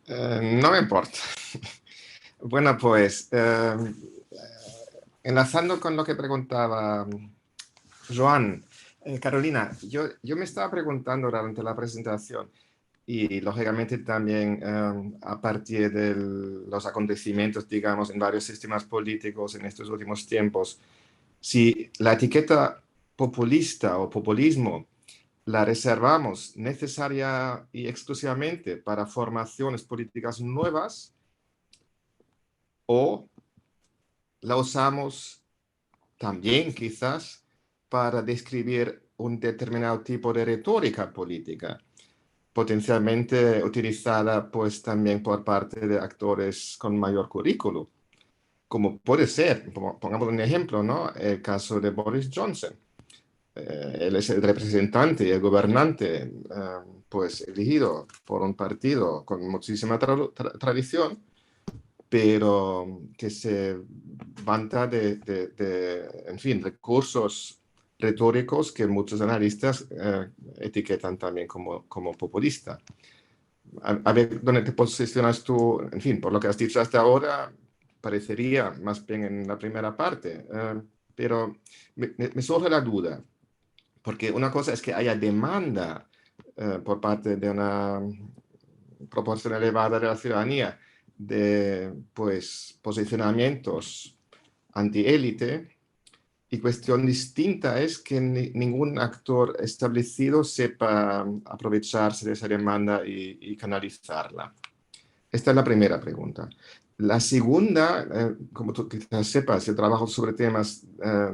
No me importa. Bueno, pues enlazando con lo que preguntaba Joan, Carolina, yo me estaba preguntando durante la presentación y lógicamente también a partir de los acontecimientos, digamos, en varios sistemas políticos en estos últimos tiempos, si la etiqueta populista o populismo la reservamos necesaria y exclusivamente para formaciones políticas nuevas o la usamos también quizás para describir un determinado tipo de retórica política, potencialmente utilizada pues también por parte de actores con mayor currículum, como puede ser, pongamos un ejemplo, ¿no? El caso de Boris Johnson. Él es el representante y el gobernante pues elegido por un partido con muchísima tradición, pero que se vanta en fin, recursos retóricos que muchos analistas etiquetan también como populista. A ver, ¿dónde te posicionas tú? En fin, por lo que has dicho hasta ahora, parecería más bien en la primera parte, pero me surge la duda, porque una cosa es que haya demanda por parte de una proporción elevada de la ciudadanía de pues, posicionamientos anti-élite, y cuestión distinta es que ningún actor establecido sepa aprovecharse de esa demanda y canalizarla. Esta es la primera pregunta. La segunda, como tú quizás sepas, yo trabajo sobre temas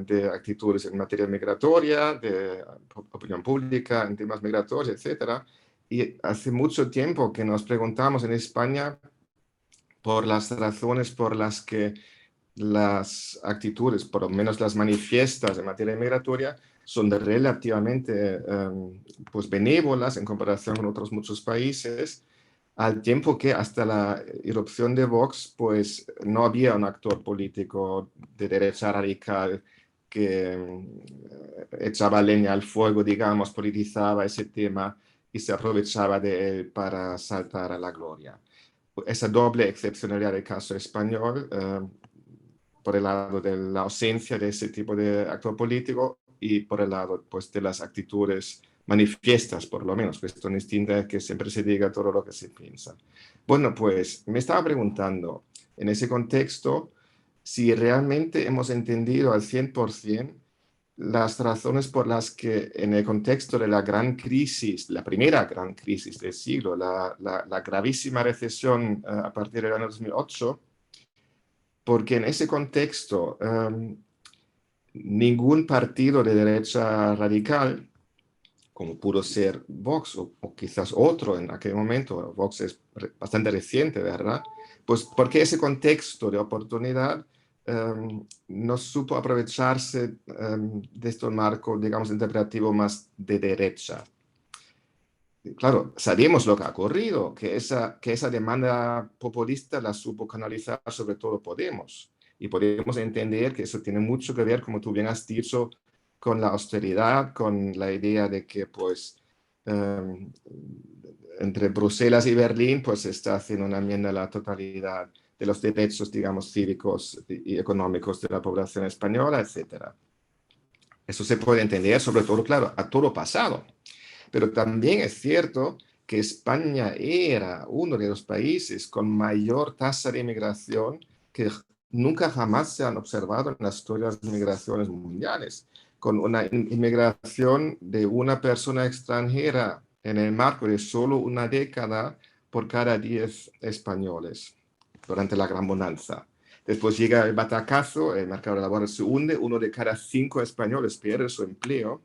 de actitudes en materia migratoria, de opinión pública, en temas migratorios, etc. Y hace mucho tiempo que nos preguntamos en España por las razones por las que las actitudes, por lo menos las manifiestas en materia migratoria, son relativamente pues benévolas en comparación con otros muchos países, al tiempo que hasta la irrupción de Vox, pues no había un actor político de derecha radical que echaba leña al fuego, digamos, politizaba ese tema y se aprovechaba de él para saltar a la gloria. Esa doble excepcionalidad del caso español, por el lado de la ausencia de ese tipo de actor político y por el lado pues, de las actitudes manifiestas, por lo menos, cuestión distinta es que siempre se diga todo lo que se piensa. Bueno, pues me estaba preguntando en ese contexto si realmente hemos entendido al 100% las razones por las que en el contexto de la gran crisis, la primera gran crisis del siglo, la gravísima recesión a partir del año 2008, porque en ese contexto ningún partido de derecha radical, como pudo ser Vox o quizás otro en aquel momento, Vox es bastante reciente, ¿verdad? Pues porque ese contexto de oportunidad no supo aprovecharse de este marco, digamos, interpretativo más de derecha. Claro, sabemos lo que ha ocurrido, que esa demanda populista la supo canalizar sobre todo Podemos. Y podemos entender que eso tiene mucho que ver, como tú bien has dicho, con la austeridad, con la idea de que pues entre Bruselas y Berlín pues se está haciendo una enmienda a la totalidad de los derechos, digamos, cívicos y económicos de la población española, etc. Eso se puede entender, sobre todo, claro, a todo pasado. Pero también es cierto que España era uno de los países con mayor tasa de inmigración que nunca jamás se han observado en las historias de migraciones mundiales, con una inmigración de una persona extranjera en el marco de solo una década por cada 10 españoles durante la Gran Bonanza. Después llega el batacazo, el mercado laboral se hunde, 1 de cada 5 españoles pierde su empleo.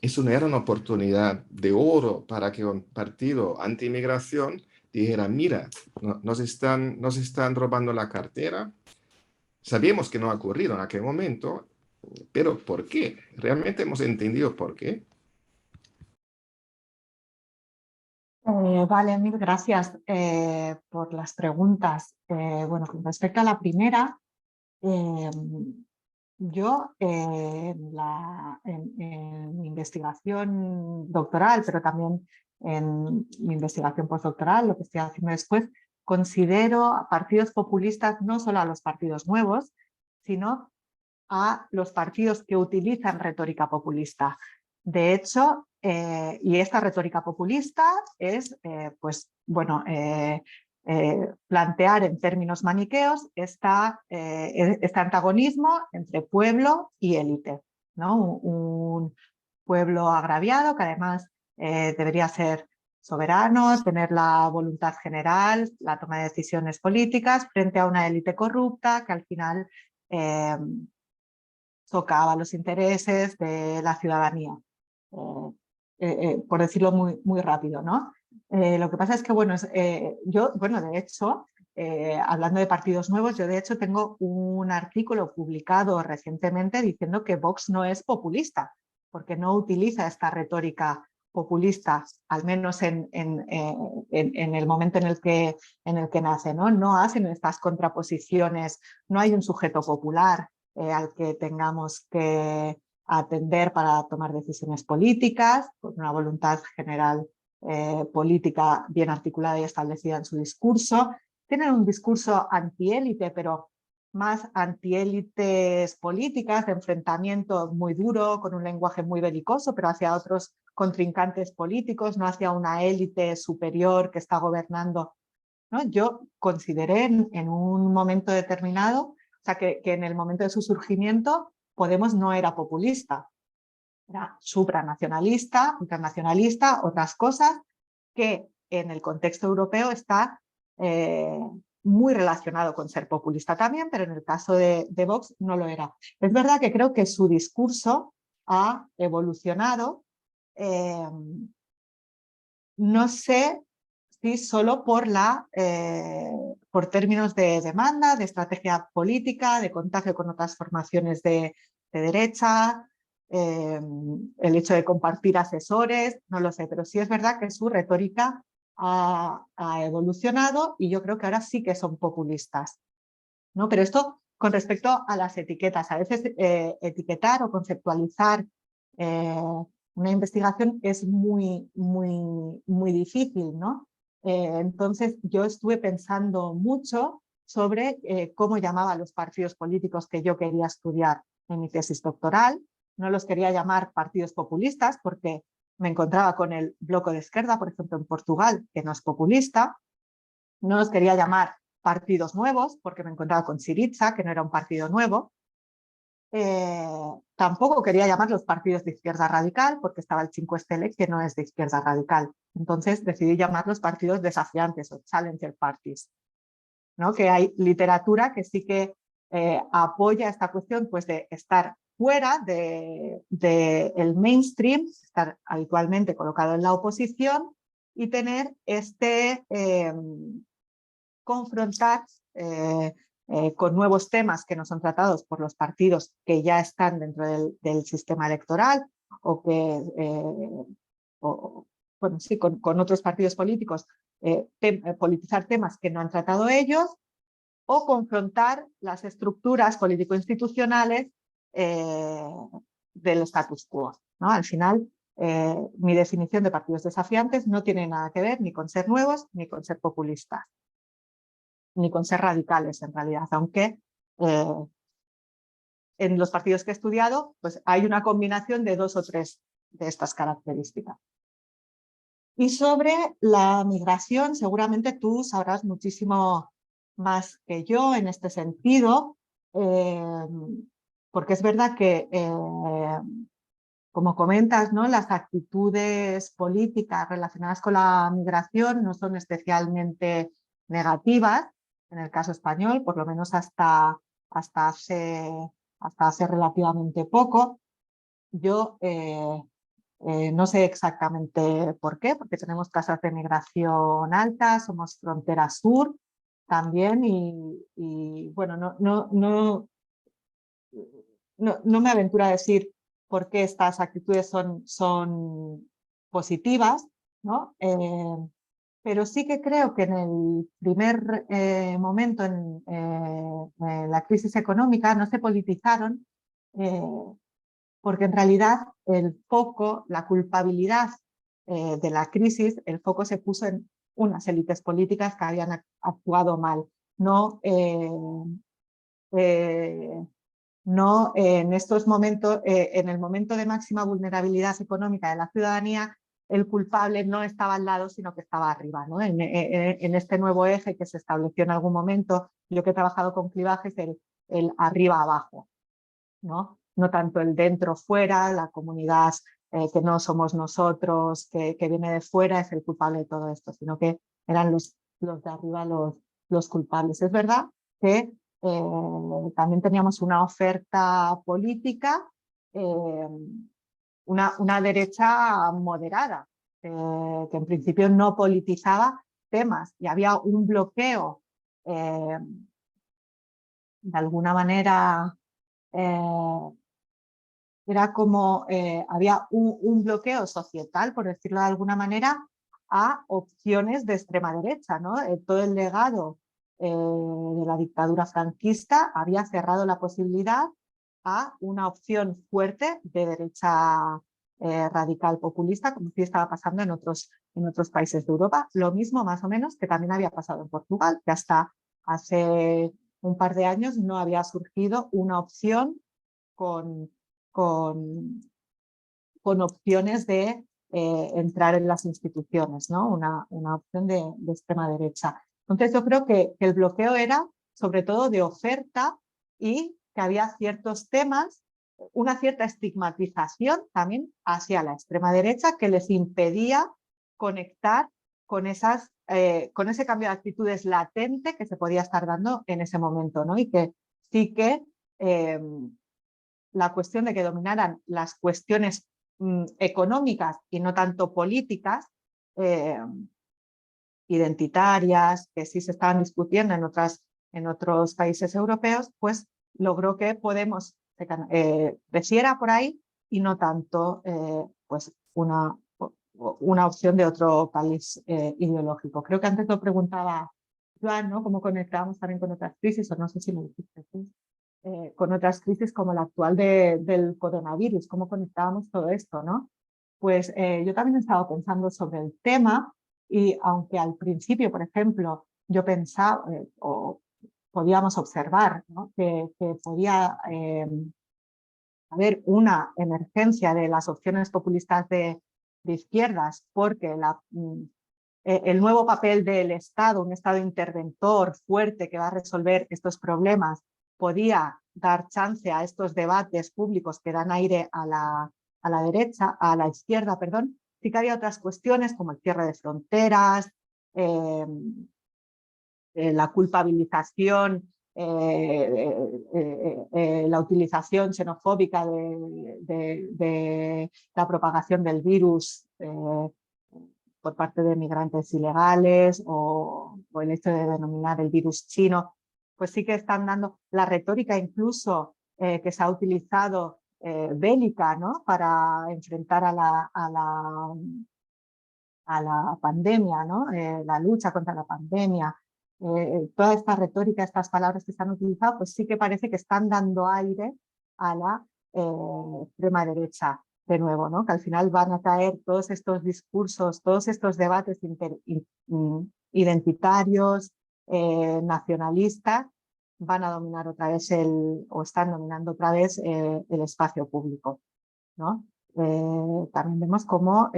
Eso no era una oportunidad de oro para que un partido anti-inmigración dijera, mira, nos están robando la cartera. Sabíamos que no ha ocurrido en aquel momento, pero ¿por qué? ¿Realmente hemos entendido por qué? Vale, mil gracias por las preguntas. Bueno, con respecto a la primera, yo en mi investigación doctoral, pero también en mi investigación postdoctoral, lo que estoy haciendo después, considero a partidos populistas no solo a los partidos nuevos, sino a los partidos que utilizan retórica populista. De hecho, y esta retórica populista es, pues, bueno, plantear en términos maniqueos este antagonismo entre pueblo y élite, ¿no? Un pueblo agraviado que además debería ser soberano, tener la voluntad general, la toma de decisiones políticas frente a una élite corrupta que al final socava los intereses de la ciudadanía, por decirlo muy, muy rápido, ¿no? Lo que pasa es que, bueno, de hecho, hablando de partidos nuevos, yo de hecho tengo un artículo publicado recientemente diciendo que Vox no es populista, porque no utiliza esta retórica populista, al menos en el momento en el que nace, ¿no? No hacen estas contraposiciones, no hay un sujeto popular al que tengamos que atender para tomar decisiones políticas, con una voluntad general política bien articulada y establecida en su discurso. Tienen un discurso antiélite, pero más antiélites políticas, de enfrentamiento muy duro, con un lenguaje muy belicoso, pero hacia otros contrincantes políticos, no hacia una élite superior que está gobernando, ¿no? Yo consideré en un momento determinado, o sea, que en el momento de su surgimiento Podemos no era populista, era supranacionalista, ultranacionalista, otras cosas que en el contexto europeo está muy relacionado con ser populista también, pero en el caso de Vox no lo era. Es verdad que creo que su discurso ha evolucionado, no sé si solo por términos de demanda, de estrategia política, de contagio con otras formaciones de derecha, el hecho de compartir asesores, no lo sé, pero sí es verdad que su retórica ha evolucionado y yo creo que ahora sí que son populistas, ¿no? Pero esto con respecto a las etiquetas, a veces etiquetar o conceptualizar una investigación es muy, muy, muy difícil, ¿no? Entonces yo estuve pensando mucho sobre cómo llamaba a los partidos políticos que yo quería estudiar en mi tesis doctoral. No los quería llamar partidos populistas porque me encontraba con el Bloco de Esquerda, por ejemplo, en Portugal, que no es populista. No los quería llamar partidos nuevos porque me encontraba con Syriza, que no era un partido nuevo. tampoco quería llamarlos partidos de izquierda radical, porque estaba el 5 Stelle, que no es de izquierda radical. Entonces decidí llamarlos partidos desafiantes o challenger parties, ¿no? Que hay literatura que sí que apoya esta cuestión, pues, de estar fuera del mainstream, estar habitualmente colocado en la oposición y tener confrontar con nuevos temas que no son tratados por los partidos que ya están dentro del sistema electoral o que, bueno, sí, con otros partidos políticos, politizar temas que no han tratado ellos, o confrontar las estructuras político-institucionales del status quo, ¿no? Al final, mi definición de partidos desafiantes no tiene nada que ver ni con ser nuevos ni con ser populistas, ni con ser radicales en realidad, aunque en los partidos que he estudiado pues hay una combinación de 2 o 3 de estas características. Y sobre la migración, seguramente tú sabrás muchísimo más que yo en este sentido, porque es verdad que, como comentas, ¿no?, las actitudes políticas relacionadas con la migración no son especialmente negativas, en el caso español, por lo menos hasta hace relativamente poco. Yo no sé exactamente por qué, porque tenemos tasas de migración altas, somos frontera sur también y bueno, no me aventuro a decir por qué estas actitudes son positivas, ¿no? Pero sí que creo que en el primer momento, en la crisis económica, no se politizaron, porque en realidad el foco, la culpabilidad de la crisis, el foco se puso en unas élites políticas que habían actuado mal, no en estos momentos, en el momento de máxima vulnerabilidad económica de la ciudadanía, el culpable no estaba al lado, sino que estaba arriba, ¿no? En este nuevo eje que se estableció en algún momento, yo que he trabajado con clivajes, el arriba-abajo, ¿no? No tanto el dentro-fuera, la comunidad que no somos nosotros, que viene de fuera, es el culpable de todo esto, sino que eran los de arriba los culpables. Es verdad que también teníamos una oferta política, una derecha moderada, que en principio no politizaba temas y había un bloqueo de alguna manera, era como había un bloqueo societal, por decirlo de alguna manera, a opciones de extrema derecha, ¿no? Todo el legado de la dictadura franquista había cerrado la posibilidad a una opción fuerte de derecha radical populista, como sí estaba pasando en otros países de Europa. Lo mismo, más o menos, que también había pasado en Portugal, que hasta hace un par de años no había surgido una opción con opciones de entrar en las instituciones, ¿no? Una opción de extrema derecha. Entonces yo creo que el bloqueo era sobre todo de oferta y que había ciertos temas, una cierta estigmatización también hacia la extrema derecha que les impedía conectar con ese cambio de actitudes latente que se podía estar dando en ese momento, ¿no? Y que sí que la cuestión de que dominaran las cuestiones económicas y no tanto políticas, identitarias, que sí se estaban discutiendo en otros países europeos, pues logró que Podemos creciera por ahí y no tanto pues una opción de otro país ideológico. Creo que antes lo preguntaba Joan, ¿no? ¿Cómo conectábamos también con otras crisis? O no sé si lo dijiste tú. Con otras crisis como la actual del coronavirus, cómo conectábamos todo esto, ¿no? Pues yo también he estado pensando sobre el tema y aunque al principio, por ejemplo, yo pensaba o podíamos observar, ¿no?, que podía haber una emergencia de las opciones populistas de izquierdas porque el nuevo papel del Estado, un Estado interventor fuerte que va a resolver estos problemas, podía dar chance a estos debates públicos que dan aire a la derecha, a la izquierda, perdón. Sí que había otras cuestiones como el cierre de fronteras, la culpabilización, la utilización xenofóbica de la propagación del virus por parte de migrantes ilegales o el hecho de denominar el virus chino, pues sí que están dando la retórica incluso que se ha utilizado bélica, ¿no? Para enfrentar a la pandemia, ¿no? La lucha contra la pandemia. Toda esta retórica, estas palabras que se han utilizado, pues sí que parece que están dando aire a la extrema derecha de nuevo, ¿no? Que al final van a caer todos estos discursos, todos estos debates identitarios, nacionalistas, van a dominar otra vez o están dominando otra vez el espacio público, ¿no? También vemos cómo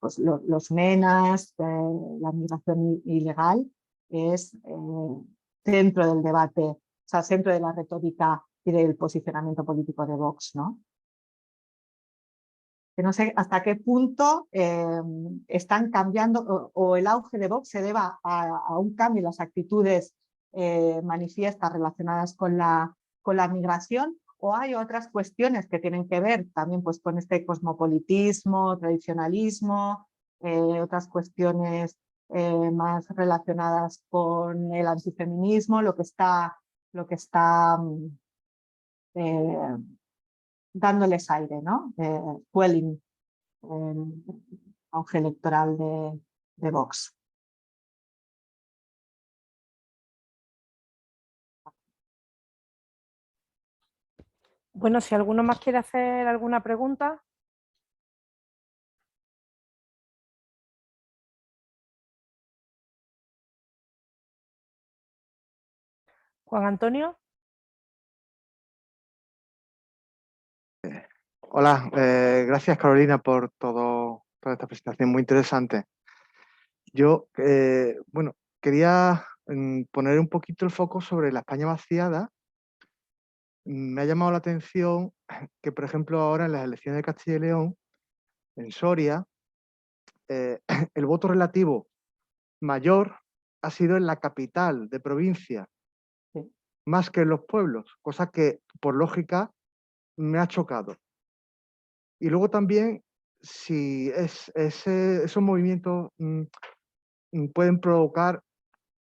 pues los MENAs, la migración ilegal, es centro del debate, o sea, centro de la retórica y del posicionamiento político de Vox, ¿no? Que no sé hasta qué punto están cambiando o el auge de Vox se deba a un cambio en las actitudes manifiestas relacionadas con la migración, o hay otras cuestiones que tienen que ver también pues, con este cosmopolitismo, tradicionalismo, otras cuestiones más relacionadas con el antifeminismo, lo que está dándoles aire, ¿no? Fueling auge electoral de Vox. Bueno, si alguno más quiere hacer alguna pregunta. Juan Antonio. Hola, gracias Carolina por toda esta presentación muy interesante. Yo, bueno, quería poner un poquito el foco sobre la España vaciada. Me ha llamado la atención que, por ejemplo, ahora en las elecciones de Castilla y León, en Soria, el voto relativo mayor ha sido en la capital de provincia, más que en los pueblos, cosa que, por lógica, me ha chocado. Y luego también, si esos movimientos pueden provocar,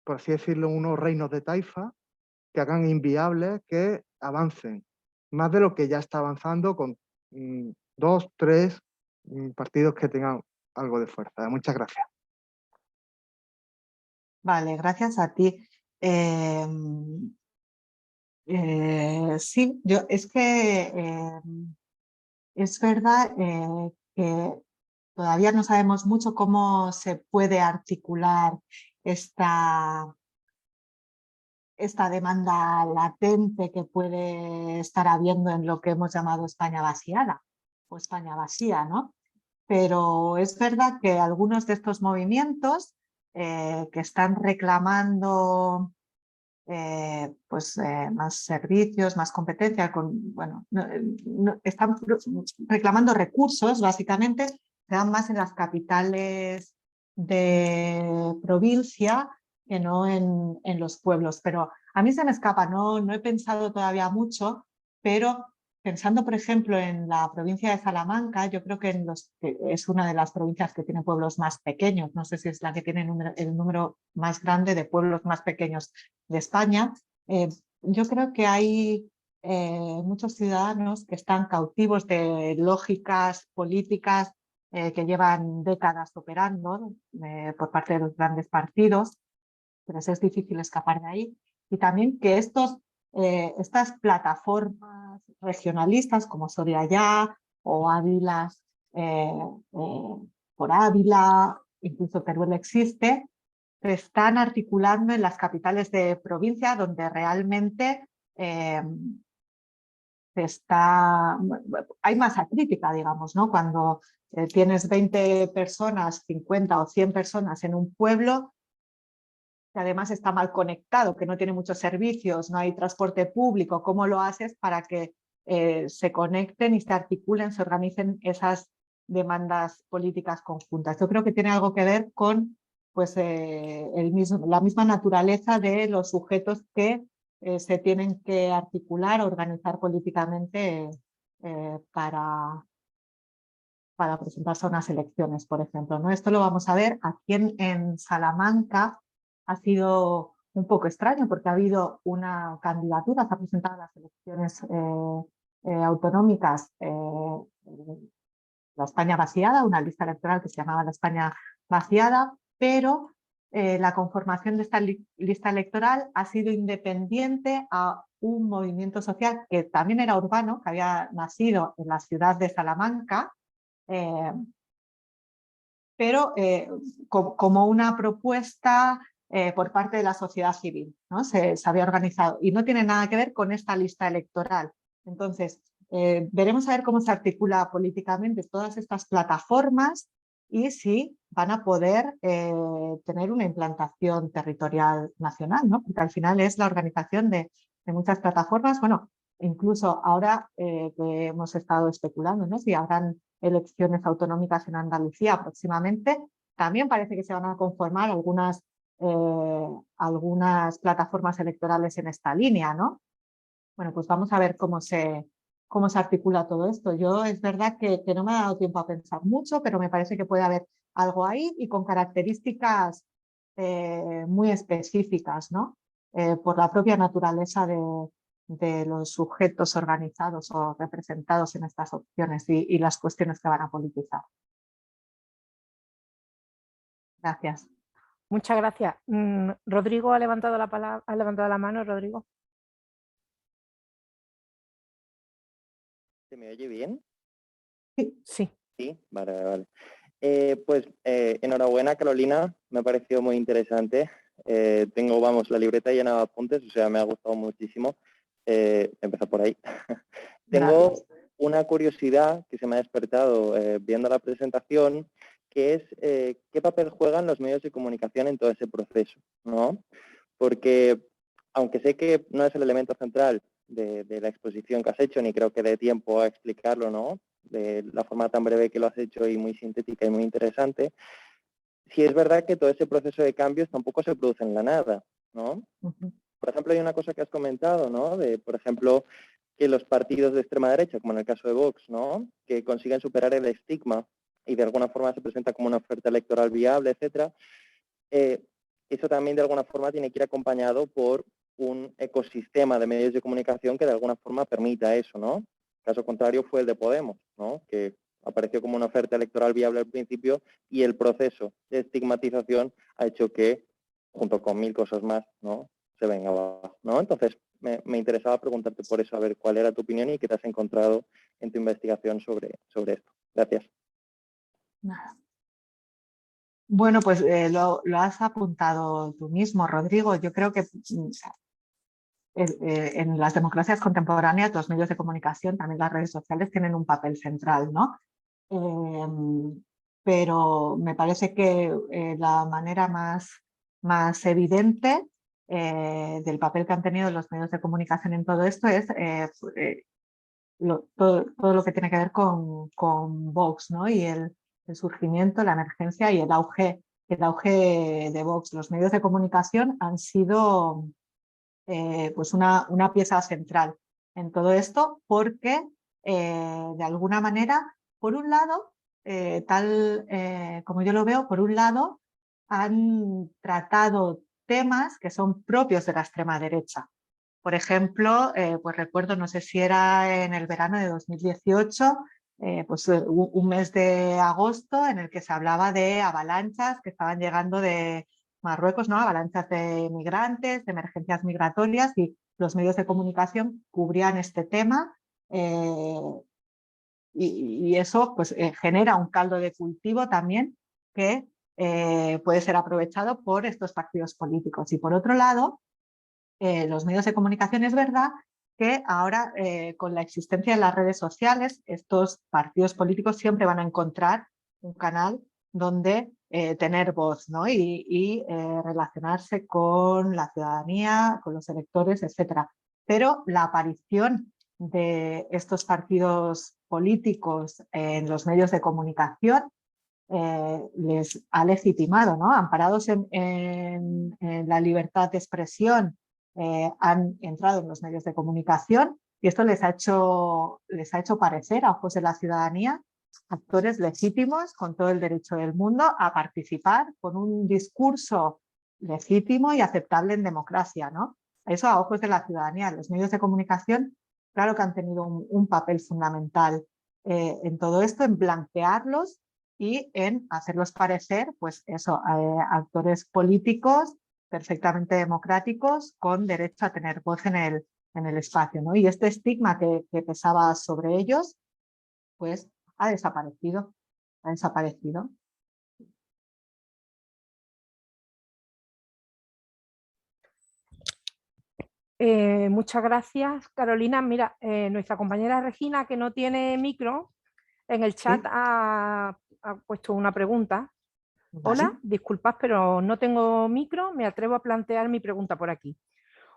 por así decirlo, unos reinos de taifa que hagan inviables que avancen, más de lo que ya está avanzando con 2, 3 partidos que tengan algo de fuerza. Muchas gracias. Vale, gracias a ti. Sí, es que es verdad que todavía no sabemos mucho cómo se puede articular esta demanda latente que puede estar habiendo en lo que hemos llamado España vaciada o España vacía, ¿no? Pero es verdad que algunos de estos movimientos que están reclamando más servicios, más competencia, están reclamando recursos, básicamente, se dan más en las capitales de provincia que no en los pueblos. Pero a mí se me escapa, no he pensado todavía mucho, pero pensando, por ejemplo, en la provincia de Salamanca, yo creo que es una de las provincias que tiene pueblos más pequeños, no sé si es la que tiene el número más grande de pueblos más pequeños de España. Yo creo que hay muchos ciudadanos que están cautivos de lógicas políticas que llevan décadas operando por parte de los grandes partidos, pero es difícil escapar de ahí. Y también que estas plataformas regionalistas como Soria Ya o Ávila por Ávila, incluso Teruel existe, se están articulando en las capitales de provincia donde realmente hay masa crítica, digamos, ¿no? Cuando tienes 20 personas, 50 o 100 personas en un pueblo, que además está mal conectado, que no tiene muchos servicios, no hay transporte público, ¿cómo lo haces para que se conecten y se articulen, se organicen esas demandas políticas conjuntas? Yo creo que tiene algo que ver con pues, la misma naturaleza de los sujetos que se tienen que articular, organizar políticamente para presentarse a unas elecciones, por ejemplo, ¿no? Esto lo vamos a ver aquí en Salamanca. Ha sido un poco extraño porque ha habido una candidatura, se ha presentado a las elecciones autonómicas, la España vaciada, una lista electoral que se llamaba la España vaciada, pero la conformación de esta lista electoral ha sido independiente a un movimiento social que también era urbano, que había nacido en la ciudad de Salamanca, pero como una propuesta por parte de la sociedad civil, ¿no? Se había organizado y no tiene nada que ver con esta lista electoral. Entonces, veremos a ver cómo se articula políticamente todas estas plataformas y si van a poder tener una implantación territorial nacional, ¿no? Porque al final es la organización de muchas plataformas. Bueno, incluso ahora que hemos estado especulando, ¿no? Si habrán elecciones autonómicas en Andalucía próximamente, también parece que se van a conformar algunas plataformas electorales en esta línea, ¿no? Bueno, pues vamos a ver cómo se articula todo esto. Yo es verdad que no me ha dado tiempo a pensar mucho, pero me parece que puede haber algo ahí y con características muy específicas, ¿no? Por la propia naturaleza de los sujetos organizados o representados en estas opciones y las cuestiones que van a politizar. Gracias. Muchas gracias. Rodrigo ha levantado la mano, Rodrigo. ¿Se me oye bien? Sí. Sí, vale. Pues enhorabuena, Carolina, me ha parecido muy interesante. Tengo, la libreta llena de apuntes, o sea, me ha gustado muchísimo. Empezar por ahí. Tengo Gracias. una curiosidad que se me ha despertado viendo la presentación, que es qué papel juegan los medios de comunicación en todo ese proceso, ¿no? Porque, aunque sé que no es el elemento central de la exposición que has hecho, ni creo que dé tiempo a explicarlo, ¿no? De la forma tan breve que lo has hecho y muy sintética y muy interesante, sí es verdad que todo ese proceso de cambios tampoco se produce en la nada, ¿no? Por ejemplo, hay una cosa que has comentado, ¿no? De, por ejemplo, que los partidos de extrema derecha, como en el caso de Vox, ¿no? Que consiguen superar el estigma y de alguna forma se presenta como una oferta electoral viable, etcétera. Eso también de alguna forma tiene que ir acompañado por un ecosistema de medios de comunicación que de alguna forma permita eso, ¿no? Caso contrario fue el de Podemos, ¿no? Que apareció como una oferta electoral viable al principio y el proceso de estigmatización ha hecho que, junto con 1000 cosas más, ¿no? Se venga abajo, ¿no? Entonces, me interesaba preguntarte por eso, a ver cuál era tu opinión y qué te has encontrado en tu investigación sobre esto. Gracias. Nada. Bueno, pues lo has apuntado tú mismo, Rodrigo. Yo creo que en las democracias contemporáneas los medios de comunicación, también las redes sociales, tienen un papel central, ¿no? Pero me parece que la manera más evidente del papel que han tenido los medios de comunicación en todo esto es todo lo que tiene que ver con Vox, ¿no? Y el surgimiento, la emergencia y el auge de Vox. Los medios de comunicación han sido pues una pieza central en todo esto porque de alguna manera, por un lado, como yo lo veo, por un lado han tratado temas que son propios de la extrema derecha. Por ejemplo, pues recuerdo, no sé si era en el verano de 2018, pues un mes de agosto en el que se hablaba de avalanchas que estaban llegando de Marruecos, ¿no? Avalanchas de migrantes, de emergencias migratorias, y los medios de comunicación cubrían este tema y eso pues, genera un caldo de cultivo también que puede ser aprovechado por estos partidos políticos. Y por otro lado, los medios de comunicación, es verdad que ahora con la existencia de las redes sociales, estos partidos políticos siempre van a encontrar un canal donde tener voz, ¿no? y relacionarse con la ciudadanía, con los electores, etc. Pero la aparición de estos partidos políticos en los medios de comunicación les ha legitimado, ¿no? Amparados en la libertad de expresión, han entrado en los medios de comunicación y esto les ha hecho parecer a ojos de la ciudadanía actores legítimos con todo el derecho del mundo a participar con un discurso legítimo y aceptable en democracia, ¿no? Eso a ojos de la ciudadanía. Los medios de comunicación, claro que han tenido un papel fundamental en todo esto, en blanquearlos y en hacerlos parecer, pues eso, actores políticos perfectamente democráticos con derecho a tener voz en el espacio, ¿no? Y este estigma que pesaba sobre ellos, pues ha desaparecido, ha desaparecido. Muchas gracias, Carolina. Mira, nuestra compañera Regina, que no tiene micro, en el chat ¿Sí? ha puesto una pregunta. Vale. Hola, disculpad, pero no tengo micro, me atrevo a plantear mi pregunta por aquí.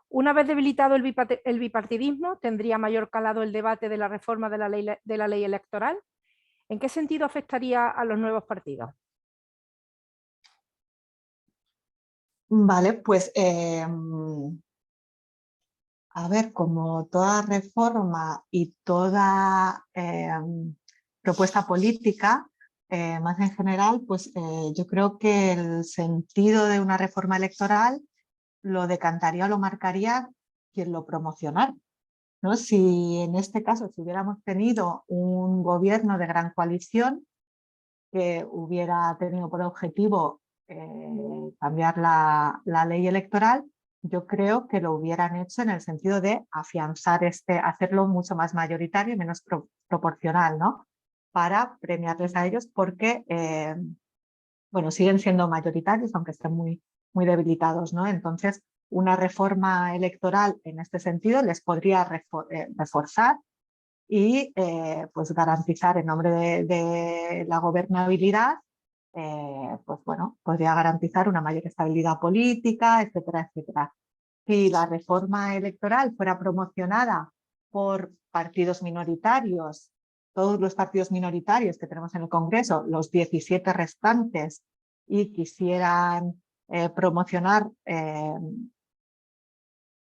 Una vez debilitado el bipartidismo, ¿tendría mayor calado el debate de la reforma de la ley electoral? ¿En qué sentido afectaría a los nuevos partidos? Vale, pues a ver, como toda reforma y toda propuesta política, más en general, pues yo creo que el sentido de una reforma electoral lo decantaría o lo marcaría quien lo promocionara, ¿no? Si en este caso si hubiéramos tenido un gobierno de gran coalición que hubiera tenido por objetivo cambiar la ley electoral, yo creo que lo hubieran hecho en el sentido de afianzar hacerlo mucho más mayoritario y menos proporcional, ¿no? Para premiarles a ellos porque, bueno, siguen siendo mayoritarios, aunque estén muy, muy debilitados, ¿no? Entonces, una reforma electoral en este sentido les podría reforzar y pues garantizar en nombre de la gobernabilidad, pues bueno, podría garantizar una mayor estabilidad política, etcétera, etcétera. Si la reforma electoral fuera promocionada por partidos minoritarios, todos los partidos minoritarios que tenemos en el Congreso, los 17 restantes, y quisieran promocionar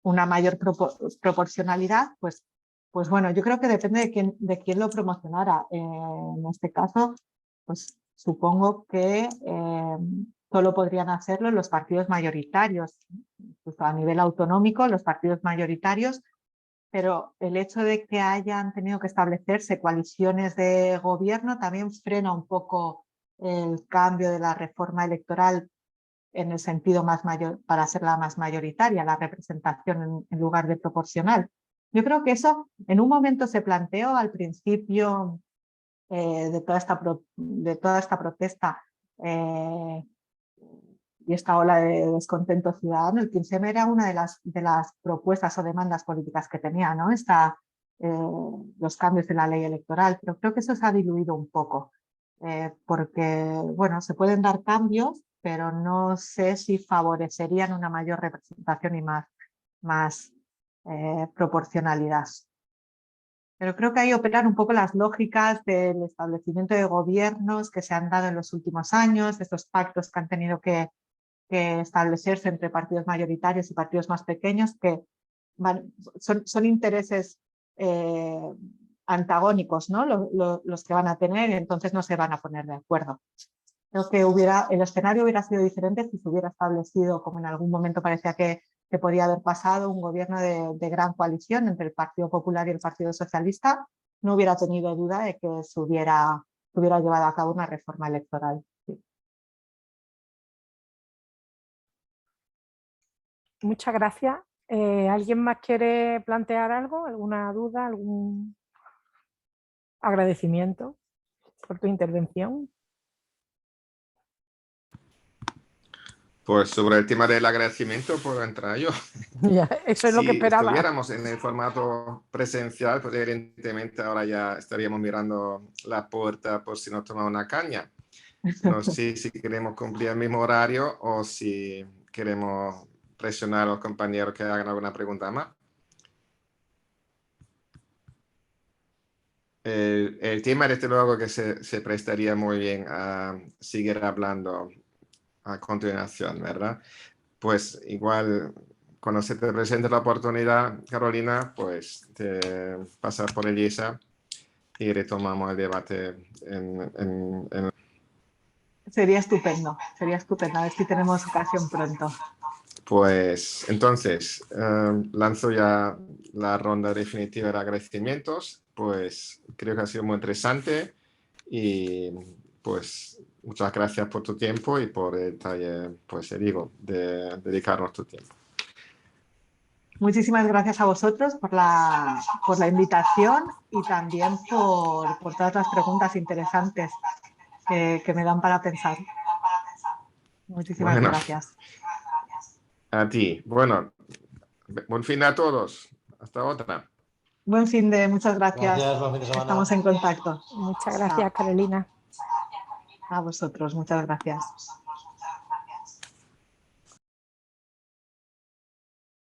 una mayor proporcionalidad, pues bueno, yo creo que depende de quién lo promocionara. En este caso, pues supongo que solo podrían hacerlo los partidos mayoritarios, incluso a nivel autonómico, los partidos mayoritarios, pero el hecho de que hayan tenido que establecerse coaliciones de gobierno también frena un poco el cambio de la reforma electoral en el sentido más mayor, para hacerla más mayoritaria, la representación en lugar de proporcional. Yo creo que eso en un momento se planteó al principio de toda esta protesta y esta ola de descontento ciudadano. El 15M era una de las propuestas o demandas políticas que tenía, ¿no? Los cambios de la ley electoral, pero creo que eso se ha diluido un poco, porque, bueno, se pueden dar cambios, pero no sé si favorecerían una mayor representación y más proporcionalidad. Pero creo que ahí operan un poco las lógicas del establecimiento de gobiernos que se han dado en los últimos años, estos pactos que han tenido que establecerse entre partidos mayoritarios y partidos más pequeños, que son intereses antagónicos, ¿no? Los que van a tener, y entonces no se van a poner de acuerdo. Creo que el escenario hubiera sido diferente si se hubiera establecido, como en algún momento parecía que podía haber pasado, un gobierno de gran coalición entre el Partido Popular y el Partido Socialista. No hubiera tenido duda de que se hubiera llevado a cabo una reforma electoral. Sí. Muchas gracias. ¿Alguien más quiere plantear algo? ¿Alguna duda? ¿Algún agradecimiento por tu intervención? Pues sobre el tema del agradecimiento, puedo entrar yo. Ya, eso es lo que Si esperaba. estuviéramos en el formato presencial, pues evidentemente ahora ya estaríamos mirando la puerta por si nos toma una caña. No sé si queremos cumplir el mismo horario o si queremos presionar a los compañeros que hagan alguna pregunta más. El tema, desde luego, que se prestaría muy bien a seguir hablando a continuación, ¿verdad? Pues igual, cuando se te presente la oportunidad, Carolina, pues te pasas por Elisa y retomamos el debate Sería estupendo, a ver si tenemos ocasión pronto. Pues entonces, lanzo ya la ronda definitiva de agradecimientos. Pues creo que ha sido muy interesante y pues muchas gracias por tu tiempo y por el detalle, pues digo, de dedicarnos tu tiempo. Muchísimas gracias a vosotros por la invitación y también por todas las preguntas interesantes que me dan para pensar. Muchísimas gracias. A ti. Bueno, buen fin a todos. Hasta otra. Buen fin de, muchas gracias. Gracias, buen fin de semana. Estamos en contacto. Muchas gracias, Carolina. A vosotros, muchas gracias.